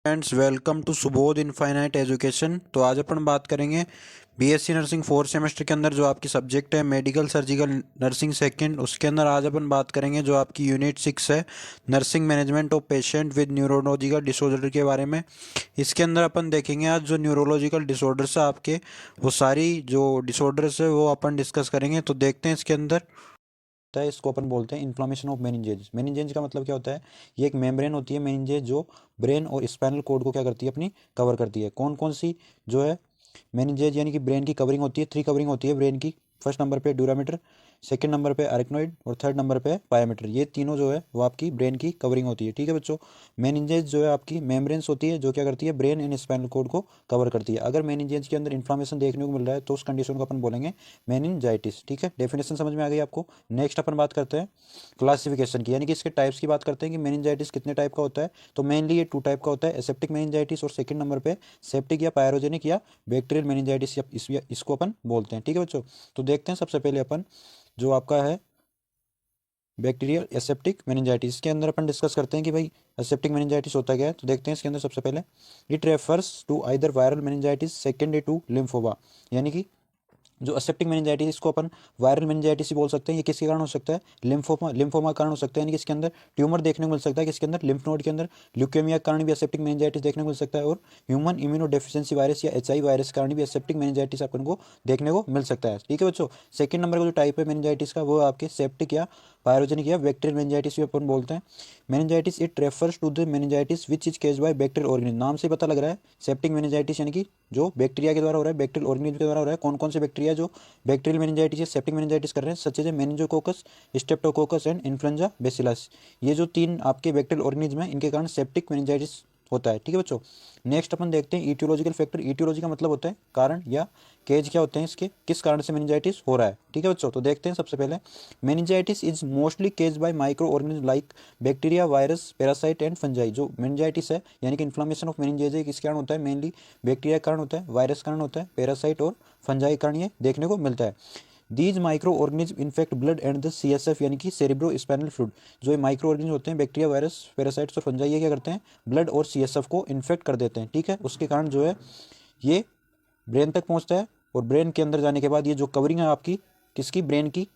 Friends, welcome to Subodh Infinite Education. तो आज अपन बात करेंगे बीएससी नर्सिंग फोर्थ सेमेस्टर के अंदर जो आपकी सब्जेक्ट है मेडिकल सर्जिकल नर्सिंग सेकंड, उसके अंदर आज अपन बात करेंगे जो आपकी यूनिट 6 है nursing management of patient with neurological disorder के बारे में। इसके अंदर अपन देखेंगे आज जो न्यूरोलॉजिकल डिसऑर्डर्स है आपके, वो सारी जो डिसऑर्डर्स है वो अपन डिस्कस करेंगे। तो देखते हैं इसके अंदर होता है, इसको अपन बोलते हैं इन्फ्लामेशन ऑफ मेनिंजेज। मेनिंजेज का मतलब क्या होता है? ये एक मेम्ब्रेन होती है मेनिंजेज, जो ब्रेन और स्पाइनल कोड को क्या करती है, अपनी कवर करती है। कौन कौन सी जो है मेनिंजेज यानी कि ब्रेन की कवरिंग होती है? 3 कवरिंग होती है ब्रेन की। फर्स्ट नंबर पे ड्यूरामीटर, सेकंड नंबर पे अरेक्नोइड और थर्ड नंबर पे पायामीटर। ये तीनों जो है वो आपकी ब्रेन की कवरिंग होती है। ठीक है बच्चों, मेनिंजेज जो है आपकी मेम्ब्रेन्स होती है जो क्या करती है, ब्रेन एंड स्पाइनल कोड को कवर करती है। अगर मेनिंजेज के अंदर इन्फ्लामेशन देखने को मिल रहा है तो उस कंडीशन को अपन बोलेंगे मेनिंजाइटिस। ठीक है, डेफिनेशन समझ में आ गई आपको। नेक्स्ट अपन बात करते हैं क्लासिफिकेशन की, यानी कि इसके टाइप्स की बात करते हैं कि मेनिंजाइटिस कितने टाइप का होता है। तो मेनली ये 2 टाइप का होता है, एसेप्टिक मेनिंजाइटिस और सेकंड नंबर पे सेप्टिक या पायरोजेनिक या बैक्टीरियल मेनिंजाइटिस, इसको अपन बोलते हैं। ठीक है बच्चों, तो देखते हैं सबसे पहले अपन जो आपका है बैक्टीरियल एसेप्टिक मेनिंजाइटिस के अंदर अपन डिस्कस करते हैं कि भाई एसेप्टिक मेनिंजाइटिस होता क्या है। तो देखते हैं इसके अंदर सबसे पहले it refers to either viral meningitis secondary to lymphoma, यानी कि जो एसेप्टिक मेनिंजाइटिस इसको अपन वायरल मेनिंजाइटिस ही बोल सकते हैं। ये किसके कारण हो सकता है? लिम्फोमा कारण हो सकता है, यानी कि इसके अंदर ट्यूमर देखने को मिल सकता है, किसके अंदर, लिम्फ नोड के अंदर। ल्यूकेमिया के कारण भी एसेप्टिक मेनिंजाइटिस देखने को मिल सकता है, और ह्यूमन इम्यूनो डेफिशिएंसी वायरस या एचआई वायरस के कारण भी एसेप्टिक मेनिंजाइटिस अपन को देखने को मिल सकता है। ठीक है बच्चों, सेकंड नंबर का जो टाइप है मेनिंजाइटिस का वो आपके सेप्टिक या पायरोजेनिक या बैक्टीरियल मेनिंजाइटिस भी अपन बोलते हैं। Meningitis it refers to the meningitis which is caused by bacterial organism. नाम से पता लग रहा है सेप्टिक मेनिंजाइटिस यानी कि जो बैक्टीरिया के द्वारा हो रहा है, बैक्टीरियल ऑर्गेनिज्म के द्वारा हो रहा है। कौन कौन से बैक्टीरिया जो बैक्टीरियल मेनिंजाइटिस या सेप्टिक मेनिंजाइटिस कर रहे हैं, such as meningococcus, streptococcus and influenza bacillus. ये जो 3 आपके बैक्टीरियल ऑर्गेनिज्म हैं, इनके कारण सेप्टिक मेनिंजाइटिस होता है। ठीक है बच्चों, नेक्स्ट अपन देखते हैं ईटियोलॉजिकल फैक्टर। ईटियोलॉजी का मतलब होता है कारण या केज, क्या होते हैं इसके, किस कारण से मेनिंजाइटिस हो रहा है। ठीक है बच्चों, तो देखते हैं सबसे पहले meningitis is mostly caused by micro organism like bacteria, virus, parasite and fungi. जो मेनिंजाइटिस है यानी कि इन्फ्लामेशन ऑफ मेनिंजेज है, किस कारण होता है? मेनली बैक्टीरिया के कारण होता है, वायरस के कारण होता है, पैरासाइट और फंजाई के कारण ये देखने को मिलता है। These micro organism infect blood and the CSF यानी कि सेरिब्रो स्पाइनल फ्लूइड। जो ये माइक्रो ऑर्गेनिज्म होते हैं, बैक्टीरिया, वायरस, पैरासाइट्स और फंजाई, ये क्या करते हैं, ब्लड और CSF को इन्फेक्ट कर देते हैं। ठीक है, उसके कारण जो है ये ब्रेन तक पहुंचता है, और ब्रेन के अंदर जाने के बाद ये जो कवरिंग है आपकी, किसकी, ब्रेन की,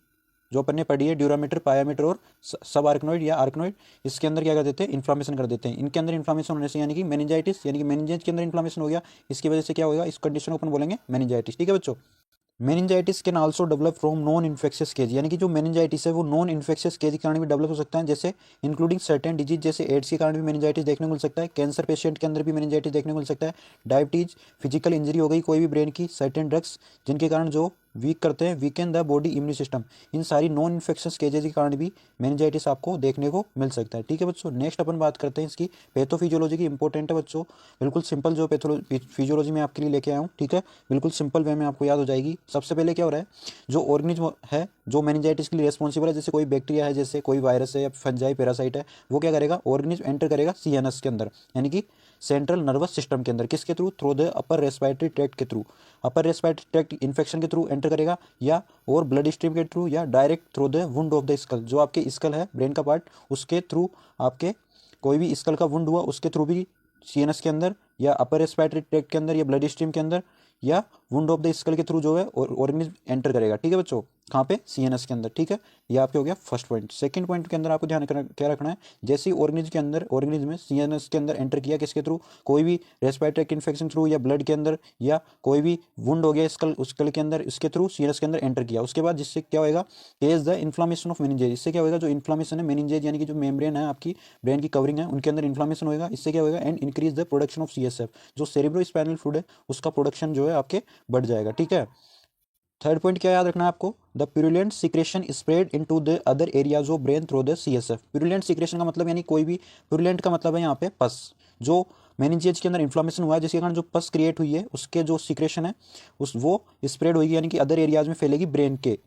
जो अपन ने पढ़ी है ड्यूरामीटर, पायामीटर और सब आर्कनोइड या आर्कनोइड, इसके अंदर क्या कर देते हैं, इन्फ्लामेशन कर देते हैं। इनके अंदर इन्फ्लामेशन होने से यानी कि मेनिंजाइटिस, यानी कि मेनिंजेज के अंदर इन्फ्लामेशन हो गया, इसकी वजह से क्या होगा, इस कंडीशन को अपन बोलेंगे मेनिंजाइटिस। ठीक है बच्चों, meningitis can also develop from non infectious cause, यानी कि जो मेनिंजाइटिस है वो नॉन इन्फेक्शियस केज के कारण भी डेवलप हो सकता है, जैसे इंक्लूडिंग सर्टेन डिजीज, जैसे एड्स के कारण भी मेनिंजाइटिस देखने को मिल सकता है। कैंसर पेशेंट के अंदर भी मेनिंजाइटिस देखने को मिल सकता है। डायबिटीज, फिजिकल इंजरी हो गई कोई भी ब्रेन की, सर्टेन ड्रग्स जिनके कारण जो वीक करते हैं, weaken the body immune system, इन सारी नॉन इन्फेक्शियस केजेस के कारण भी मेनिंजाइटिस आपको देखने को मिल सकता है। ठीक है बच्चों, नेक्स्ट अपन बात करते हैं इसकी पैथोफिजियोलॉजी की। इंपॉर्टेंट है बच्चों, बिल्कुल सिंपल जो फिजियोलॉजी में आपके लिए लेके आया हूँ। ठीक है, बिल्कुल सिंपल वे में आपको याद हो जाएगी। सबसे पहले क्या हो रहा है, जो ऑर्गेनिज्म है जो मेनिंजाइटिस के लिए रेस्पॉन्सिबल है, जैसे कोई बैक्टीरिया है, जैसे कोई वायरस है या फंजाई, पैरासाइट है, वो क्या करेगा, ऑर्गेनिज्म एंटर करेगा CNS के अंदर, यानी कि सेंट्रल नर्वस सिस्टम के अंदर, किसके through, through the upper respiratory tract के through, upper respiratory tract infection के थ्रू एंटर करेगा, या और ब्लड स्ट्रीम के थ्रू, या direct through the wound of the skull, जो आपके स्कल है, ब्रेन का पार्ट, उसके थ्रू आपके कोई भी स्कल का वुंड हुआ उसके थ्रू भी CNS के अंदर, या अपर रेस्पिरेटरी ट्रैक्ट के अंदर, या ब्लड स्ट्रीम के अंदर, या वुंड ऑफ द स्कल के थ्रू जो है ऑर्गेनिज्म एंटर करेगा। ठीक है बच्चों, कहाँ पे, CNS के अंदर। ठीक है, ये आपके हो गया फर्स्ट पॉइंट। सेकंड पॉइंट के अंदर आपको ध्यान क्या रखना है, जैसे ही ऑर्गेनिज्म के अंदर, ऑर्गेनिज्म में CNS के अंदर एंटर किया, किसके थ्रू, कोई भी रेस्पिरेटरी इन्फेक्शन थ्रू, या ब्लड के अंदर, या कोई भी वुंड हो गया स्कल के अंदर, इसके थ्रू CNS के अंदर एंटर किया, उसके बाद जिससे क्या होगा, केज द इन्फ्लामेशन ऑफ मेनिंजेज। इससे क्या होगा, जो इन्फ्लामेशन है मेनिंजेज यानी कि जो मेम्ब्रेन है आपकी ब्रेन की कवरिंग है, उनके अंदर इन्फ्लामेशन होगा, इससे क्या होगा, and increase the production of CSF, जो सेरिब्रो स्पाइनल फ्लूइड है उसका प्रोडक्शन जो है आपके बढ़ जाएगा। ठीक है, थर्ड पॉइंट क्या याद रखना है आपको, the purulent secretion spread into the other areas of brain through the CSF। Purulent secretion का मतलब यानी कोई भी, प्यूरुलेंट का मतलब है यहाँ पे पस, जो मेनिंजेज के अंदर इन्फ्लामेशन हुआ है जिसके कारण जो पस क्रिएट हुई है, उसके जो सिक्रेशन है उस वो स्प्रेड होगी, यानी कि अदर एरियाज में फैलेगी ब्रेन के।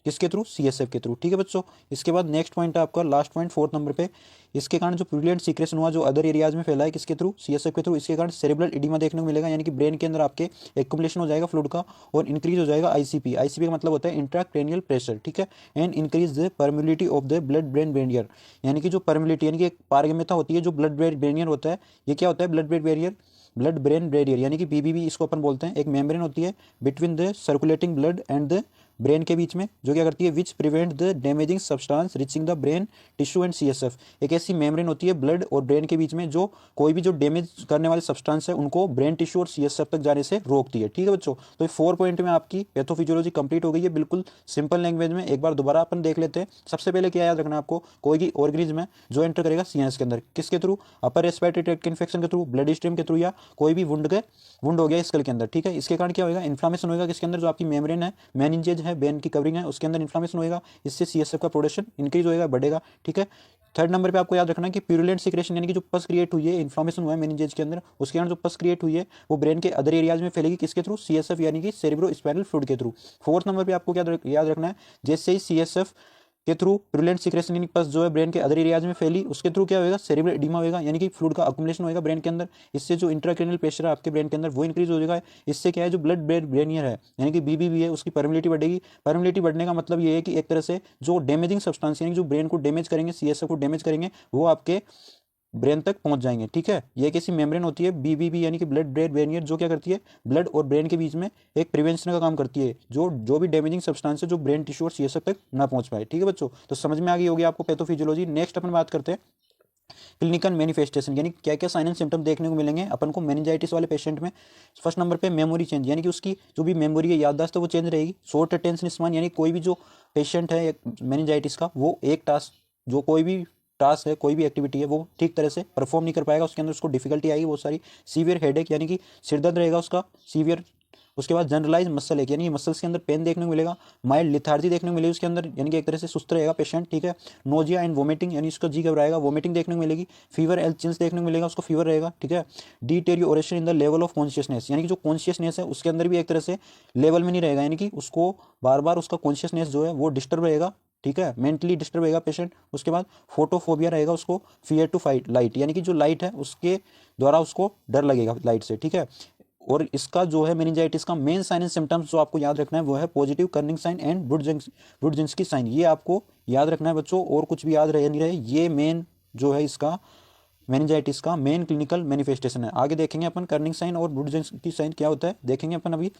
किसके थ्रू, CSF के थ्रू। ठीक है बच्चों, इसके बाद नेक्स्ट पॉइंट है आपका लास्ट पॉइंट 4 नंबर पे, इसके कारण जो प्यूरुलेंट सीक्रेशन हुआ जो अदर एरियाज में फैला है किसके थ्रू, CSF के थ्रू, इसके कारण सेरेब्रल एडिमा देखने को मिलेगा, यानी कि ब्रेन के अंदर आपके एक्युमुलेशन हो जाएगा फ्लूइड का और इंक्रीज हो जाएगा ICP। ICP का मतलब होता है इंट्राक्रैनियल प्रेशर। ठीक है, and increase the permeability of the blood brain barrier, यानी कि जो परमिलिटी यानी कि एक पारगम्यता होती है जो ब्लड ब्रेन बैरियर होता है, ये क्या होता है blood brain barrier, blood brain barrier यानी कि BBB इसको अपन बोलते हैं, एक मेम्ब्रेन होती है between the circulating blood and the brain के बीच में, जो क्या करती है which prevent the damaging substance reaching the brain tissue and CSF। एक ऐसी मेम्ब्रेन होती है ब्लड और ब्रेन के बीच में जो कोई भी जो डैमेज करने वाले सब्सटेंस है उनको ब्रेन टिश्यू और CSF तक जाने से रोकती है। ठीक है बच्चों, तो ये 4 पॉइंट में आपकी पैथोफिजियोलॉजी कंप्लीट हो गई है, बिल्कुल सिंपल लैंग्वेज में। एक बार दोबारा अपन देख लेते हैं। सबसे पहले क्या याद रखना है आपको, कोई भी ऑर्गेनिज्म है जो एंटर करेगा CNS के अंदर, किसके थ्रू, अपर रेस्पिरेटरी ट्रैक्ट के इन्फेक्शन के थ्रू, ब्लड स्ट्रीम के थ्रू, या कोई भी वुंड हो गया स्कल के अंदर। ठीक है, इसके कारण क्या होगा, इन्फ्लामेशन होगा किसके अंदर, जो आपकी मेम्ब्रेन है, मेनिंजेज है, ब्रेन की कवरिंग है, उसके अंदर इन्फ्लामेशन होगा, इससे CSF का प्रोडक्शन इंक्रीज होगा, बढ़ेगा। ठीक है, थर्ड नंबर पे आपको याद रखना है कि प्यूरुलेंट सिक्रेशन यानी कि जो पस क्रिएट हुई है, इन्फ्लामेशन हुआ है मेनिंजेज के अंदर, उसके कारण जो पस क्रिएट हुई है वो ब्रेन के अदर एरियाज में फैलेगी किसके थ्रू, CSF यानी कि सेरेब्रो स्पाइनल फ्लूइड के थ्रू। फोर्थ नंबर पे आपको क्या याद रखना है, जैसे ही CSF के थ्रू प्यूरुलेंट सिक्रेशन यानी पस जो है ब्रेन के अदर एरियाज में फैली, उसके थ्रू क्या होगा, सेरेब्रल एडिमा होगा, यानी कि फ्लूइड का अकुमुलेशन होगा ब्रेन के अंदर, इससे जो इंट्राक्रैनियल प्रेशर है आपके ब्रेन के अंदर वो इंक्रीज हो जाएगा। इससे क्या है, जो ब्लड ब्रेन बैरियर है यानी कि BBB है उसकी परमिलिटी बढ़ेगी। परमिलिटी बढ़ने का मतलब ये है कि एक तरह से जो डैमेजिंग सब्सटेंस यानी जो ब्रेन को डैमेज करेंगे, CSF को डैमेज करेंगे, वो आपके ब्रेन तक पहुंच जाएंगे। ठीक है, ये कैसी मेम्ब्रेन होती है BBB यानी कि ब्लड ब्रेन बैरियर, जो क्या करती है ब्लड और ब्रेन के बीच में एक प्रिवेंशन का काम करती है, जो भी डैमेजिंग सब्सटेंस है जो ब्रेन टिश्यू और CSF तक ना पहुंच पाए। ठीक है बच्चों, तो समझ में आ गई होगी आपको पैथोफिजियोलॉजी। नेक्स्ट अपन बात करते हैं क्लिनिकल मैनिफेस्टेशन, यानी क्या क्या साइन एंड सिम्टम देखने को मिलेंगे अपन को मेनिंजाइटिस वाले पेशेंट में। फर्स्ट नंबर पे मेमोरी चेंज, यानी कि उसकी जो भी मेमोरी है, याददाश्त है, वो चेंज रहेगी। शॉर्ट अटेंशन स्पैन, यानी कोई भी जो पेशेंट है मेनिंजाइटिस का, वो एक टास्क जो कोई भी टास्क है, कोई भी एक्टिविटी है, वो ठीक तरह से परफॉर्म नहीं कर पाएगा, उसके अंदर उसको डिफिकल्टी आएगी बहुत सारी। सीवियर हेडेक, यानी कि सिर दर्द रहेगा उसका सीवियर। उसके बाद जनरलाइज मसल एक, यानी कि मसल्स के अंदर पेन देखने को मिलेगा। माइल्ड लिथार्जी देखने को मिलेगी उसके अंदर, यानी कि एक तरह से सुस्त रहेगा पेशेंट। ठीक है, नोजिया एंड वोमिटिंग, यानी उसका जी घबराएगा, वोमिटिंग देखने को मिलेगी। फीवर एंड चिल्स देखने को मिलेगा, उसको फीवर रहेगा। ठीक है, deterioration in the level of consciousness, यानी कि जो कॉन्शियसनेस है उसके अंदर भी एक तरह से लेवल में नहीं रहेगा, यानी कि उसको बार बार उसका कॉन्शियसनेस जो है वो डिस्टर्ब रहेगा। ठीक है, मेंटली डिस्टर्ब रहेगा पेशेंट। उसके बाद फोटोफोबिया रहेगा, उसको फियर टू फाइट लाइट, यानी कि जो लाइट है उसके द्वारा उसको डर लगेगा लाइट से। ठीक है, और इसका जो है मेनिंजाइटिस का मेन साइन एंड सिम्टम्स जो आपको याद रखना है वो है positive Kernig sign and Brudzinski sign. ये आपको याद रखना है बच्चों, और कुछ भी याद रहे नहीं रहे, ये मेन जो है इसका मेनिंजाइटिस का मेन क्लिनिकल मैनिफेस्टेशन है। आगे देखेंगे अपन कर्निंग साइन और वुडजिंस्की साइन क्या होता है, देखेंगे अपन अभी।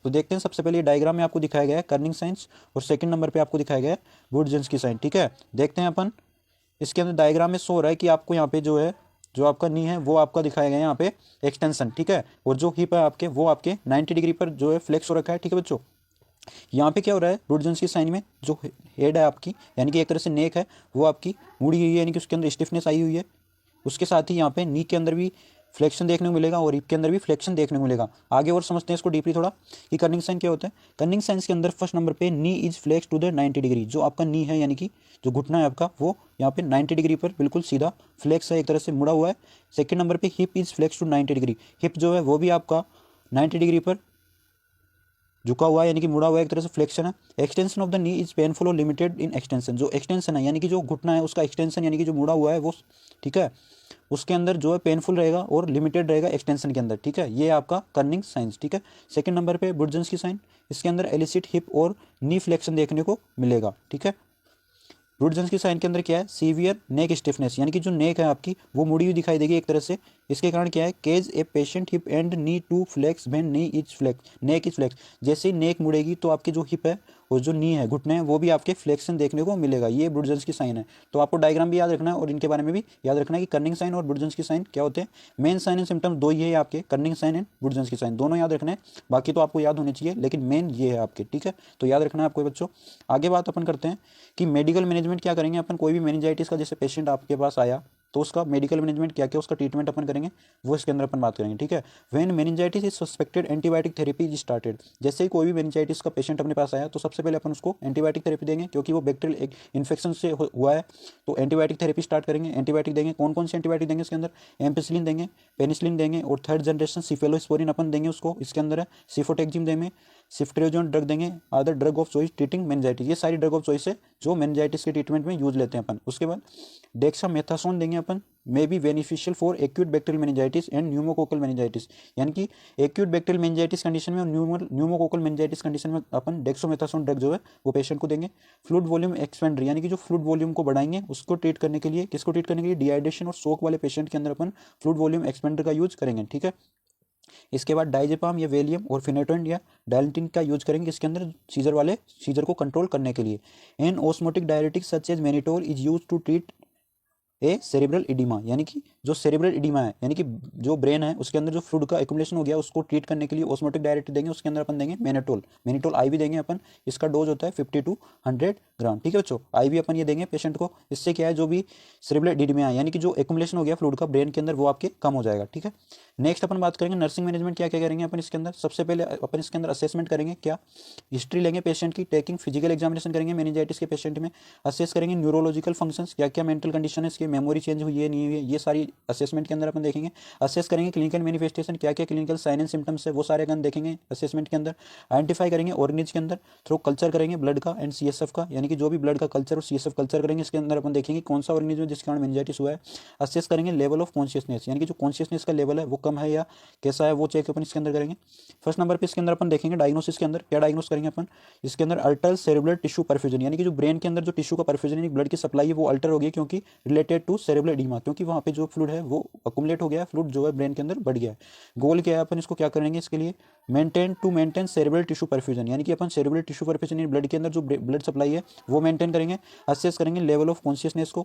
तो देखते हैं, सबसे पहले ये डायग्राम में आपको दिखाया गया है कर्निंग साइंस और सेकंड नंबर पे आपको दिखाया गया है वुडजिंस्की साइन। ठीक है, देखते हैं अपन। इसके अंदर डायग्राम में शो हो रहा है कि आपको यहाँ पे जो है, जो आपका नी है वो आपका दिखाया गया है यहाँ पे एक्सटेंशन। ठीक है, और जो हिप है आपके वो आपके 90 डिग्री पर जो है फ्लेक्स हो रखा है। ठीक है बच्चों, यहाँ पे क्या हो रहा है, वुडजिंस्की साइन में जो हेड है आपकी, यानी कि एक तरह से नेक है, वो आपकी मुड़ी हुई है, यानी कि उसके अंदर स्टिफनेस आई हुई है। उसके साथ ही यहाँ पे नी के अंदर भी फ्लेक्शन देखने को मिलेगा और हिप के अंदर भी फ्लेक्शन देखने को मिलेगा। आगे और समझते हैं इसको डीपली थोड़ा कि कर्निंग साइन क्या होता है। कर्निंग साइंस के अंदर फर्स्ट नंबर पे knee is flex to the 90 degree, जो आपका नी है यानी कि जो घुटना है आपका वो यहाँ पे 90 डिग्री पर बिल्कुल सीधा फ्लेक्स है, एक तरह से मुड़ा हुआ है। सेकंड नंबर पे hip is flex to 90 degree, hip जो है वो भी आपका 90 डिग्री पर झुका हुआ है, यानी कि मुड़ा हुआ है, एक तरह से फ्लेक्शन है। Extension of the knee is painful और लिमिटेड इन एक्सटेंशन, जो एक्सटेंशन है यानी कि जो घुटना है उसका एक्सटेंशन यानी कि जो मुड़ा हुआ है वो, ठीक है, उसके अंदर जो है पेनफुल रहेगा और लिमिटेड रहेगा एक्सटेंशन के अंदर। ठीक है, ये आपका कर्निंग साइंस। ठीक है, सेकंड नंबर पे वुडजिंस्की साइन, इसके अंदर एलिसिट हिप और नी फ्लेक्शन देखने को मिलेगा। ठीक है, वुडजिंस्की साइन के अंदर क्या है, सीवियर नेक स्टिफनेस, यानी कि जो नेक है आपकी वो मुड़ी हुई दिखाई देगी एक तरह से। इसके कारण क्या है, cause a patient hip and knee to flex when knee is flex, neck is flex, जैसे ही नेक मुड़ेगी तो आपकी जो हिप है और जो नी है, घुटने हैं, वो भी आपके फ्लेक्शन देखने को मिलेगा। ये वुडजिंस्की साइन है। तो आपको डायग्राम भी याद रखना है और इनके बारे में भी याद रखना है कि कर्निंग साइन और वुडजिंस्की साइन क्या होते हैं। मेन साइन एंड सिम्टम दो ही है आपके, Corning sign and Brudzinski sign, दोनों याद रखना है। बाकी तो आपको याद होने चाहिए, लेकिन मेन ये है आपके। ठीक है, तो याद रखना है आपको बच्चों। आगे बात अपन करते हैं कि मेडिकल मैनेजमेंट क्या करेंगे अपन। कोई भी मेनिंजाइटिस का जैसे पेशेंट आपके पास आया तो उसका मेडिकल मैनेजमेंट क्या क्या, उसका ट्रीटमेंट अपन करेंगे, वो इसके अंदर अपन बात करेंगे। ठीक है, when meningitis is suspected antibiotic therapy is started, जैसे ही कोई भी मेनिंजाइटिस का पेशेंट अपने पास आया तो सबसे पहले अपन उसको एंटीबायोटिक थेरेपी देंगे, क्योंकि वो बैक्टीरियल इन्फेक्शन से हुआ है, तो एंटीबायोटिक थेरेपी स्टार्ट करेंगे। एंटीबायोटिक देंगे, कौन कौन से एंटीबायोटिक देंगे इसके अंदर, एम्पिसिलिन देंगे, पेनिसिलिन देंगे और थर्ड जनरेशन सिफेलोस्पोरिन अपन देंगे उसको, इसके अंदर है सिफोटेक्जिम देंगे, सिफ्ट्रेजोन ड्रग देंगे, other drug of choice treating meningitis, ये सारी ड्रग ऑफ चॉइस है जो मेनिंजाइटिस के ट्रीटमेंट में यूज लेते हैं अपन। उसके बाद डेक्सामेथासोन देंगे अपन, may be beneficial for acute bacterial meningitis and pneumococcal meningitis, यानी कि एक्यूट बैक्टीरियल मेनिंजाइटिस कंडीशन में और न्यूमोकोकल मेनिंजाइटिस कंडीशन में अपन डेक्सामेथासोन ड्रग जो है वो पेशेंट को देंगे। फ्लूइड वॉल्यूम एक्सपेंडर, यानी कि जो फ्लूइड वॉल्यूम को बढ़ाएंगे उसको ट्रीट करने के लिए, किसको ट्रीट करने के लिए, डिहाइड्रेशन और शोक वाले पेशेंट के अंदर अपन फ्लूइड वॉल्यूम एक्सपेंडर का यूज करेंगे, ठीक है। इसके बाद डाइजेपाम या वेलियम और फिनेटोइन या डायल्टिन का यूज करेंगे इसके अंदर सीजर को कंट्रोल करने के लिए। An osmotic diuretic such as mannitol is use to treat a cerebral oedema, यानी कि जो सेरेब्रल इडिमा है, यानी कि जो ब्रेन है उसके अंदर जो फ्लूइड का एक्युमुलेशन हो गया उसको ट्रीट करने के लिए ऑस्मोटिक डायरेटिक देंगे। उसके अंदर अपन देंगे मेनिटोल आईवी देंगे अपन। इसका डोज होता है 50 to 100 ग्राम, ठीक है बच्चों। आईवी अपन ये देंगे पेशेंट को। इससे क्या है, जो भी सेरेब्रल इडिमा है यानी कि जो एक्युमुलेशन हो गया फ्लूइड का ब्रेन के अंदर वो आपके कम हो जाएगा, ठीक है। नेक्स्ट अपन बात करेंगे नर्सिंग मैनेजमेंट क्या क्या करेंगे अपन इसके अंदर। सबसे पहले अपन इसके अंदर असेसमेंट करेंगे, क्या हिस्ट्री लेंगे पेशेंट की, टेकिंग फिजिकल एग्जामिनेशन करेंगे मेनिंजाइटिस के पेशेंट में, असेस करेंगे न्यूरोलॉजिकल फंक्शंस, क्या क्या मेंटल कंडीशन है इसकी, मेमोरी चेंज हुई है नहीं हुई है, ये सारी असेसमेंट के अंदर अपन देखेंगे। असेस करेंगे क्लिनिकल मैनिफेस्टेशन, क्या क्या क्लिनिकल साइन एंड सिम्टम्स है वो सारे अपन देखेंगे असेसमेंट के अंदर। आइडेंटिफाई करेंगे ऑर्गेनिज के अंदर, थ्रू कल्चर करेंगे ब्लड का एंड सीएसएफ का, यानी कि जो भी ब्लड का कल्चर और सीएसएफ कल्चर करेंगे इसके अंदर अपन देखेंगे कौन सा ऑर्गेनिज्म है जिसके कारण मेनिंजाइटिस हुआ है। असेस करेंगे लेवल ऑफ कॉन्शियसनेस, यानी कि जो कॉन्शियसनेस का लेवल है वो कम है या कैसा है वो चेक अपन इसके अंदर करेंगे। फर्स्ट नंबर पे इसके अंदर अपन देखेंगे डायग्नोसिस के अंदर क्या डायग्नोस करेंगे अपन इसके अंदर, अल्टर सेरेब्रल टिश्यू परफ्यूजन, यानी कि जो ब्रेन के अंदर जो टिश्यू का परफ्यूजन यानी ब्लड की सप्लाई है वो अल्टर हो गई, क्योंकि रिलेटेड टू सेरेब्रल एडिमा, क्योंकि वहाँ पे जो फ्लूइड है वो अकुमुलेट हो गया, फ्लूइड जो है ब्रेन के अंदर बढ़ गया है। गोल क्या है, अपन इसको क्या करेंगे इसके लिए, मेंटेन सेरेब्रल टिश्यू परफ्यूजन, यानी कि अपन सेरेब्रल टिश्यू परफ्यूजन ब्लड के अंदर जो ब्लड सप्लाई है वो मेंटेन करेंगे। असेस करेंगे लेवल ऑफ कॉन्शियसनेस को,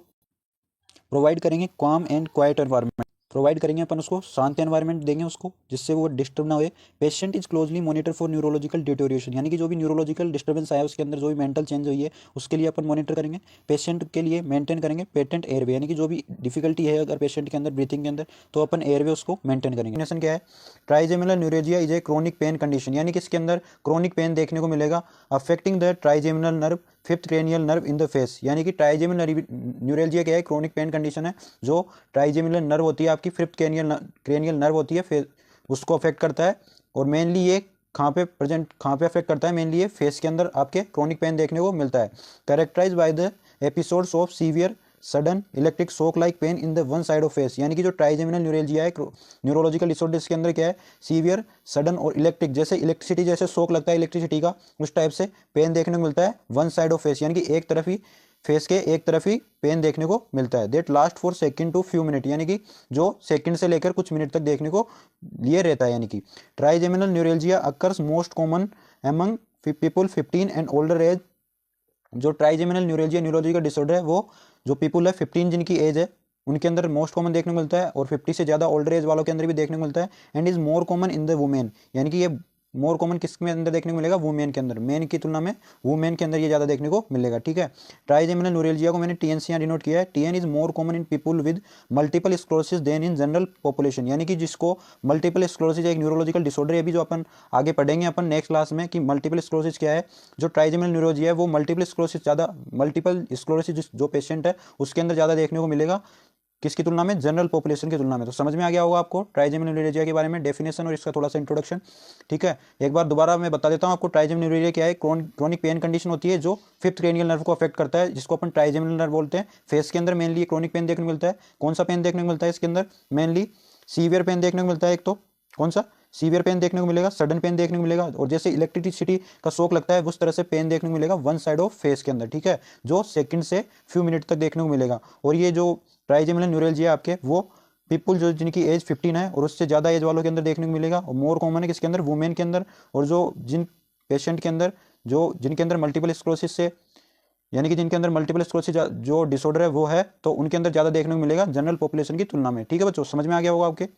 प्रोवाइड करेंगे काम एंड क्वाइट एनवायरनमेंट, प्रोवाइड करेंगे अपन उसको शांत एनवायरनमेंट देंगे उसको जिससे वो डिस्टर्ब ना हो। Patient is closely monitor for neurological deterioration, यानी कि जो भी न्यूरोलॉजिकल डिस्टर्बेंस आया उसके अंदर जो भी मेंटल चेंज हुई है उसके लिए अपन मॉनिटर करेंगे। पेशेंट के लिए मेंटेन करेंगे पेटेंट एयरवे, यानी कि जो भी डिफिकल्टी है अगर पेशेंट के अंदर ब्रीथिंग के अंदर तो अपन एयरवे उसको मेंटेन करेंगे। डेफिनेशन क्या है, trigeminal neuralgia is a chronic pain condition, यानी कि इसके अंदर क्रोनिक पेन देखने को मिलेगा affecting the trigeminal nerve fifth cranial nerve in the face, यानी कि ट्राइजेमिनल न्यूरेजिया क्या है, क्रोनिक पेन कंडीशन है जो ट्राइजेमिनल नर्व होती है आपकी फिफ्थ क्रेनियल नर्व होती है उसको अफेक्ट करता है। और मेनली ये कहाँ पे अफेक्ट करता है, मेनली ये फेस के अंदर आपके क्रोनिक पेन देखने को मिलता है। Characterise by the episodes of severe sudden electric shock like pain in the one side of face, यानी कि जो ट्राइजेमिनल न्यूरेजिया है न्यूरोलॉजिकल डिसऑर्डर इसके अंदर क्या है, सीवियर सडन और इलेक्ट्रिक जैसे इलेक्ट्रिसिटी जैसे शॉक लगता है इलेक्ट्रिसिटी का उस टाइप से पेन देखने को मिलता है वन साइड ऑफ फेस, यानी कि एक तरफ ही फेस के एक तरफ ही पेन देखने को मिलता है। That last for second to few minute, यानी कि जो सेकंड से लेकर कुछ मिनट तक देखने को लिए रहता है। यानी कि trigeminal neuralgia occurs most common among people 15 and older age, जो ट्राइजेमिनल न्यूरेल्जिया न्यूरोलॉजिकल डिसऑर्डर है वो जो पीपल है 15 जिनकी एज है उनके अंदर मोस्ट कॉमन देखने को मिलता है और 50 से ज़्यादा ओल्डर एज वालों के अंदर भी देखने को मिलता है। And is more common in the women, यानी कि ये मोर कॉमन किसके अंदर देखने को मिलेगा, वुमेन के अंदर, मेन की तुलना में वुमेन के अंदर ये ज़्यादा देखने को मिलेगा, ठीक है। ट्राइजेमिनल न्यूरेल्जिया को मैंने टीएन से यहाँ डिनोट किया है। TN is more common in people with multiple sclerosis than in general population, यानी कि जिसको मल्टीपल स्क्लेरोसिस एक न्यूरोलॉजिकल डिसऑर्डर है, अभी जो अपन आगे पढ़ेंगे अपन नेक्स्ट क्लास में कि मल्टीपल स्क्लेरोसिस क्या है। जो ट्राइजेमिनल न्यूरोलजिया है वो मल्टीपल स्क्लेरोसिस ज़्यादा, मल्टीपल स्क्लेरोसिस जो पेशेंट है उसके अंदर ज़्यादा देखने को मिलेगा, किसकी तुलना में, जनरल पॉपुलेशन की तुलना में। तो समझ में आ गया होगा आपको ट्राइजेमिनल न्यूरेल्जिया के बारे में डेफिनेशन और इसका थोड़ा सा इंट्रोडक्शन, ठीक है। एक बार दोबारा मैं बता देता हूँ आपको ट्राइजेमिनल न्यूरेल्जिया क्या है। क्रोनिक पेन कंडीशन होती है जो फिफ्थ क्रेनियल नर्व को अफेक्ट करता है जिसको अपन ट्राइजेमिनल नर्व बोलते हैं। फेस के अंदर मेनली क्रोनिक पेन देखने को मिलता है। कौन सा पेन देखने को मिलता है इसके अंदर, मेनली सीवियर पेन देखने को मिलता है। एक तो कौन सा सीवियर पेन देखने को मिलेगा, सडन पेन देखने को मिलेगा और जैसे इलेक्ट्रिसिटी का शॉक लगता है उस तरह से पेन देखने को मिलेगा वन साइड ऑफ फेस के अंदर, ठीक है, जो सेकंड से फ्यू मिनट तक देखने को मिलेगा। और ये जो ट्राइजेमिनल न्यूरेल्जिया आपके वो पीपल जो जिनकी एज 15 है और उससे ज़्यादा एज वालों के अंदर देखने को मिलेगा और मोर कॉमन है किसके अंदर, वुमेन के अंदर। और जो जिन पेशेंट के अंदर जिनके अंदर मल्टीपल स्क्लेरोसिस से, यानी कि जिनके अंदर मल्टीपल स्क्लेरोसिस जो डिसऑर्डर है वो है तो उनके अंदर ज़्यादा देखने को मिलेगा जनरल पॉपुलेशन की तुलना में, ठीक है बच्चों, समझ में आ गया होगा आपके।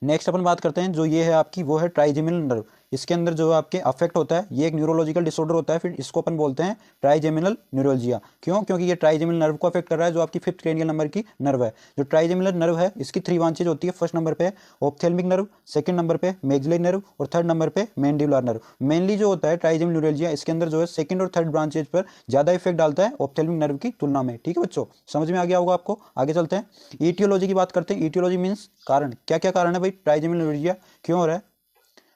नेक्स्ट अपन बात करते हैं जो ये है आपकी वो है ट्राइजेमिनल नर्व। इसके अंदर जो आपके अफेक्ट होता है ये एक न्यूरोलॉजिकल डिसऑर्डर होता है, फिर इसको अपन बोलते हैं ट्राइजेमिनल न्यूरोलजिया। क्यों, क्योंकि ये ट्राइजेमिनल नर्व को अफेक्ट कर रहा है जो आपकी फिफ्थ क्रेनियल नंबर की नर्व है। जो ट्राइजेमिनल नर्व है इसकी 3 ब्रांचेज होती है। फर्स्ट नंबर पे ऑप्थेल्मिक नर्व, सेकंड नंबर पे मैग्जिलरी नर्व और थर्ड नंबर पे मैंडिबुलर नर्व। मेनली जो होता है ट्राइजेमिनल न्यूरोलजिया इसके अंदर जो है सेकंड और थर्ड ब्रांचेज पर ज्यादा इफेक्ट डालता है ऑप्थेल्मिक नर्व की तुलना में, ठीक है बच्चों, समझ में आ गया होगा आपको। आगे चलते हैं, ईटियोलॉजी की बात करते हैं। ईटियोलॉजी मीन्स कारण, क्या क्या कारण है भाई ट्राइजेमिनल न्यूरोलजिया क्यों हो रहा है।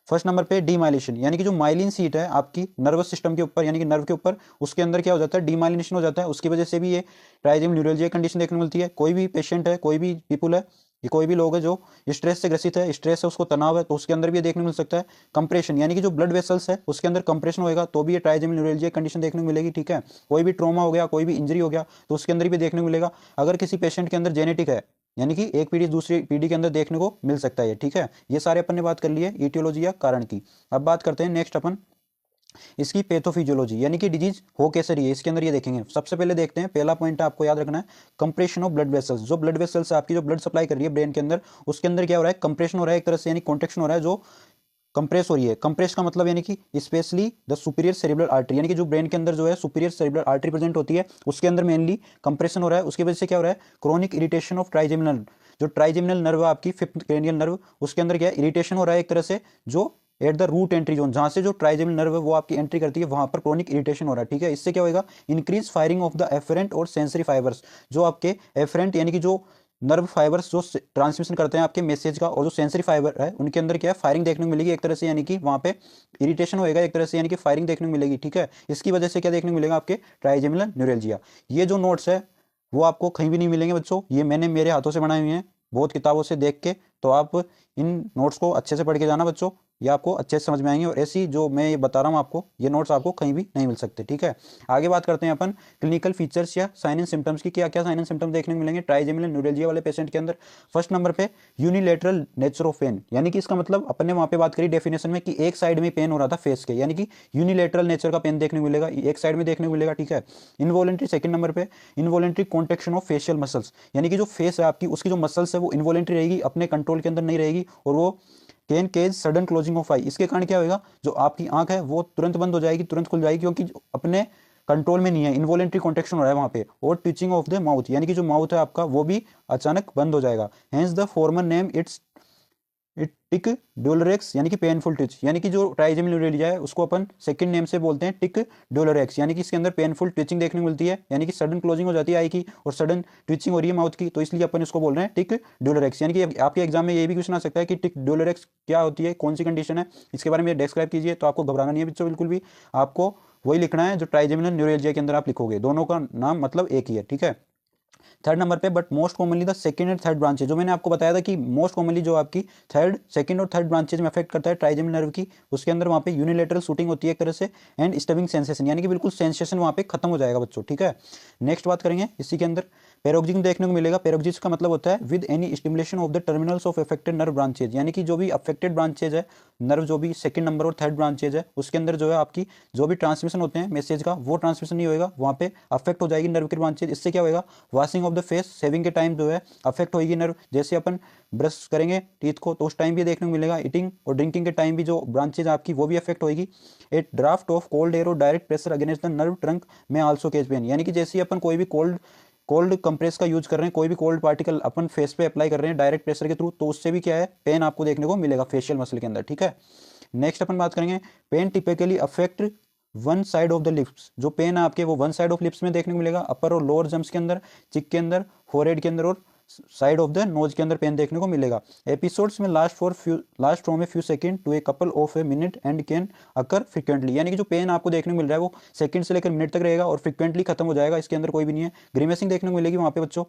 फर्स्ट नंबर पे डीमाइलेशन, यानी कि जो माइलिन सीट है आपकी नर्वस सिस्टम के ऊपर, यानी कि नर्व के ऊपर, उसके अंदर क्या हो जाता है, डीमाइलिनेशन हो जाता है। उसकी वजह से भी ये ट्राइजेमिनल न्यूरैल्जिया कंडीशन देखने को मिलती है। कोई भी पेशेंट है, कोई भी पीपल है, ये कोई भी लोग है जो स्ट्रेस से ग्रसित है, स्ट्रेस है, उसको तनाव है, तो उसके अंदर भी ये देखने को मिल सकता है। कंप्रेशन, यानी कि जो ब्लड वेसल्स है उसके अंदर कंप्रेशन होएगा तो भी ये ट्राइजेमिनल न्यूरैल्जिया कंडीशन देखने को मिलेगी। ठीक है, कोई भी ट्रॉमा हो गया, कोई भी इंजरी हो गया, तो उसके अंदर भी देखने को मिलेगा। अगर किसी पेशेंट के अंदर जेनेटिक है, यानी कि एक पीढ़ी दूसरी पीढ़ी के अंदर देखने को मिल सकता है। ठीक है, ये सारे अपन ने बात कर ली है ईटियोलॉजी या कारण की। अब बात करते हैं नेक्स्ट अपन इसकी पैथोफिजियोलॉजी, यानी कि डिजीज हो कैसे रही है, इसके अंदर ये देखेंगे। सबसे पहले देखते हैं, पहला पॉइंट आपको याद रखना है कंप्रेशन ऑफ ब्लड वेसल्स। जो ब्लड वेसल्स आपकी जो ब्लड सप्लाई कर रही है ब्रेन के अंदर, उसके अंदर क्या हो रहा है, कंप्रेशन हो रहा है एक तरह से, यानी कॉन्ट्रेक्शन हो रहा है, जो कंप्रेस हो रही है। कंप्रेस का मतलब यानी कि specially the superior cerebral artery, यानी कि जो ब्रेन के अंदर जो है सुपीरियर सेरिब्रल आर्टरी प्रेजेंट होती है, उसके अंदर मेनली कंप्रेशन हो रहा है। उसकी वजह से क्या हो रहा है, क्रोनिक इरिटेशन ऑफ ट्राइजेमिनल, जो ट्राइजेमिनल नर्व आपकी फिफ्थ क्रेनियल नर्व, उसके अंदर क्या है, इरिटेशन हो रहा है एक तरह से, जो at the root entry zone, जहां से जो ट्राइजेमिनल नर्व है वो आपकी एंट्री करती है, वहां पर क्रोनिक इरिटेशन हो रहा है। ठीक है, इससे क्या होगा, increase firing of the afferent or sensory fibres, जो आपके एफरेंट यानी कि जो नर्व फाइबर्स जो ट्रांसमिशन करते हैं आपके मैसेज का, और जो सेंसरी फाइबर है उनके अंदर क्या है, फायरिंग देखने को मिलेगी एक तरह से, यानी कि वहां पे इरिटेशन होएगा एक तरह से, यानी कि फायरिंग देखने को मिलेगी। ठीक है, इसकी वजह से क्या देखने को मिलेगा, आपके ट्राइजेमिनल न्यूरैल्जिया। ये जो नोट्स है वो आपको कहीं भी नहीं मिलेंगे बच्चों, ये मैंने मेरे हाथों से बनाए हुए हैं, बहुत किताबों से देख के। तो आप इन नोट्स को अच्छे से पढ़ के जाना बच्चों, ये आपको अच्छे से समझ में आएंगे, और ऐसी जो मैं ये बता रहा हूँ आपको, ये नोट्स आपको कहीं भी नहीं मिल सकते। ठीक है, आगे बात करते हैं अपन क्लिनिकल फीचर्स या साइन एंड सिम्टम्स की। क्या क्या साइन एंड सिम्टम्स देखने को मिलेंगे ट्राइजेमिनल न्यूरैल्जिया वाले पेशेंट के अंदर। फर्स्ट नंबर पे यूनिलेटरल नेचर ऑफ पेन, यानी कि इसका मतलब अपन ने वहाँ पे बात करी डेफिनेशन में कि एक साइड में पेन हो रहा था फेस के, यानी कि यूनिलेटरल नेचर का पेन देखने को मिलेगा, एक साइड में देखने को मिलेगा। ठीक है, इनवॉलेंट्री सेकंड नंबर पे involuntary contraction of facial muscles, यानी कि जो फेस है आपकी उसकी जो मसल्स है वो इनवॉलेंट्री रहेगी, अपने कंट्रोल के अंदर नहीं रहेगी, और वो can cause sudden closing of eye. इसके कारण क्या होगा, जो आपकी आंख है वो तुरंत बंद हो जाएगी, तुरंत खुल जाएगी, क्योंकि अपने कंट्रोल में नहीं है, इनवॉलेंट्री कॉन्ट्रेक्शन हो रहा है वहां पे। और ट्विचिंग ऑफ द माउथ, यानी कि जो माउथ है आपका वो भी अचानक बंद हो जाएगा। Hence the former name it's tic douloureux, यानी कि पेनफुल ट्विच, यानी कि जो ट्राइजेमिनल न्यूरैल्जिया है उसको अपन सेकंड नेम से बोलते हैं टिक डोलोरेक्स, यानी कि इसके अंदर पेनफुल ट्विचिंग देखने को मिलती है, यानी कि सडन क्लोजिंग हो जाती है आई की और सडन ट्विचिंग हो रही है माउथ की, तो इसलिए अपन इसको बोल रहे हैं टिक डोलोरेक्स। यानी कि आपके एग्जाम में ये भी क्वेश्चन आ सकता है कि टिक डोलोरेक्स क्या होती है, कौन सी कंडीशन है, इसके बारे में डिस्क्राइब कीजिए। तो आपको घबराना नहीं है बच्चों, बिल्कुल भी आपको वही लिखना है जो ट्राइजेमिनल न्यूरैल्जिया के अंदर आप लिखोगे, दोनों का नाम मतलब एक ही है। ठीक है, थर्ड नंबर पे but most commonly the second and third branches, जो मैंने आपको बताया था कि मोस्ट कॉमनली जो आपकी थर्ड सेकंड और थर्ड ब्रांचेज में अफेक्ट करता है ट्राइजेमिनल नर्व की, उसके अंदर वहाँ पे यूनिलेटरल शूटिंग होती है एक तरह से, एंड स्टबिंग सेंसेशन, यानी कि बिल्कुल सेंसेशन वहाँ पे खत्म हो जाएगा बच्चों। ठीक है, नेक्स्ट बात करेंगे इसी के अंदर पैरोक्सिज्म देखने को मिलेगा। पैरोक्सिज्म का मतलब होता है with any stimulation of the terminals of affected nerve branches, यानी कि जो भी अफेक्टेड ब्रांचेज है नर्व, जो भी सेकंड नंबर और थर्ड ब्रांचेज है उसके अंदर जो है आपकी जो भी ट्रांसमिशन होते हैं मैसेज का, वो ट्रांसमिशन नहीं होएगा, वहाँ पे अफेक्ट हो जाएगी नर्व की ब्रांचेज। इससे क्या होगा, washing of the face shaving के टाइम जो है अफेक्ट होगी नर्व, जैसे अपन ब्रश करेंगे टीथ को तो उस टाइम भी देखने को मिलेगा। ईटिंग और ड्रिंकिंग के टाइम भी जो ब्रांचेज आपकी वो भी अफेक्ट होगी। A draft of cold air और direct pressure against the nerve trunk may also cause pain, यानी कि जैसे ही अपन कोई भी कोल्ड कंप्रेस का यूज कर रहे हैं, कोई भी कोल्ड पार्टिकल अपन फेस पे अप्लाई कर रहे हैं डायरेक्ट प्रेशर के थ्रू, तो उससे भी क्या है, पेन आपको देखने को मिलेगा फेशियल मसल के अंदर। ठीक है, नेक्स्ट अपन बात करेंगे pain typically affect one side of the lips, जो पेन है आपके वो वन साइड ऑफ लिप्स में देखने को मिलेगा, अपर और लोअर जम्स के अंदर, चिक के अंदर, फोरहेड के अंदर और साइड ऑफ द नोज के अंदर पेन देखने को मिलेगा। एपिसोड्स में last from a few second to a couple of a minute and can occur frequently, यानी कि जो पेन आपको देखने को मिल रहा है वो सेकंड से लेकर मिनट तक रहेगा और फ्रिक्वेंटली खत्म हो जाएगा, इसके अंदर कोई भी नहीं है। ग्रीमेसिंग देखने को मिलेगी वहाँ पे बच्चों।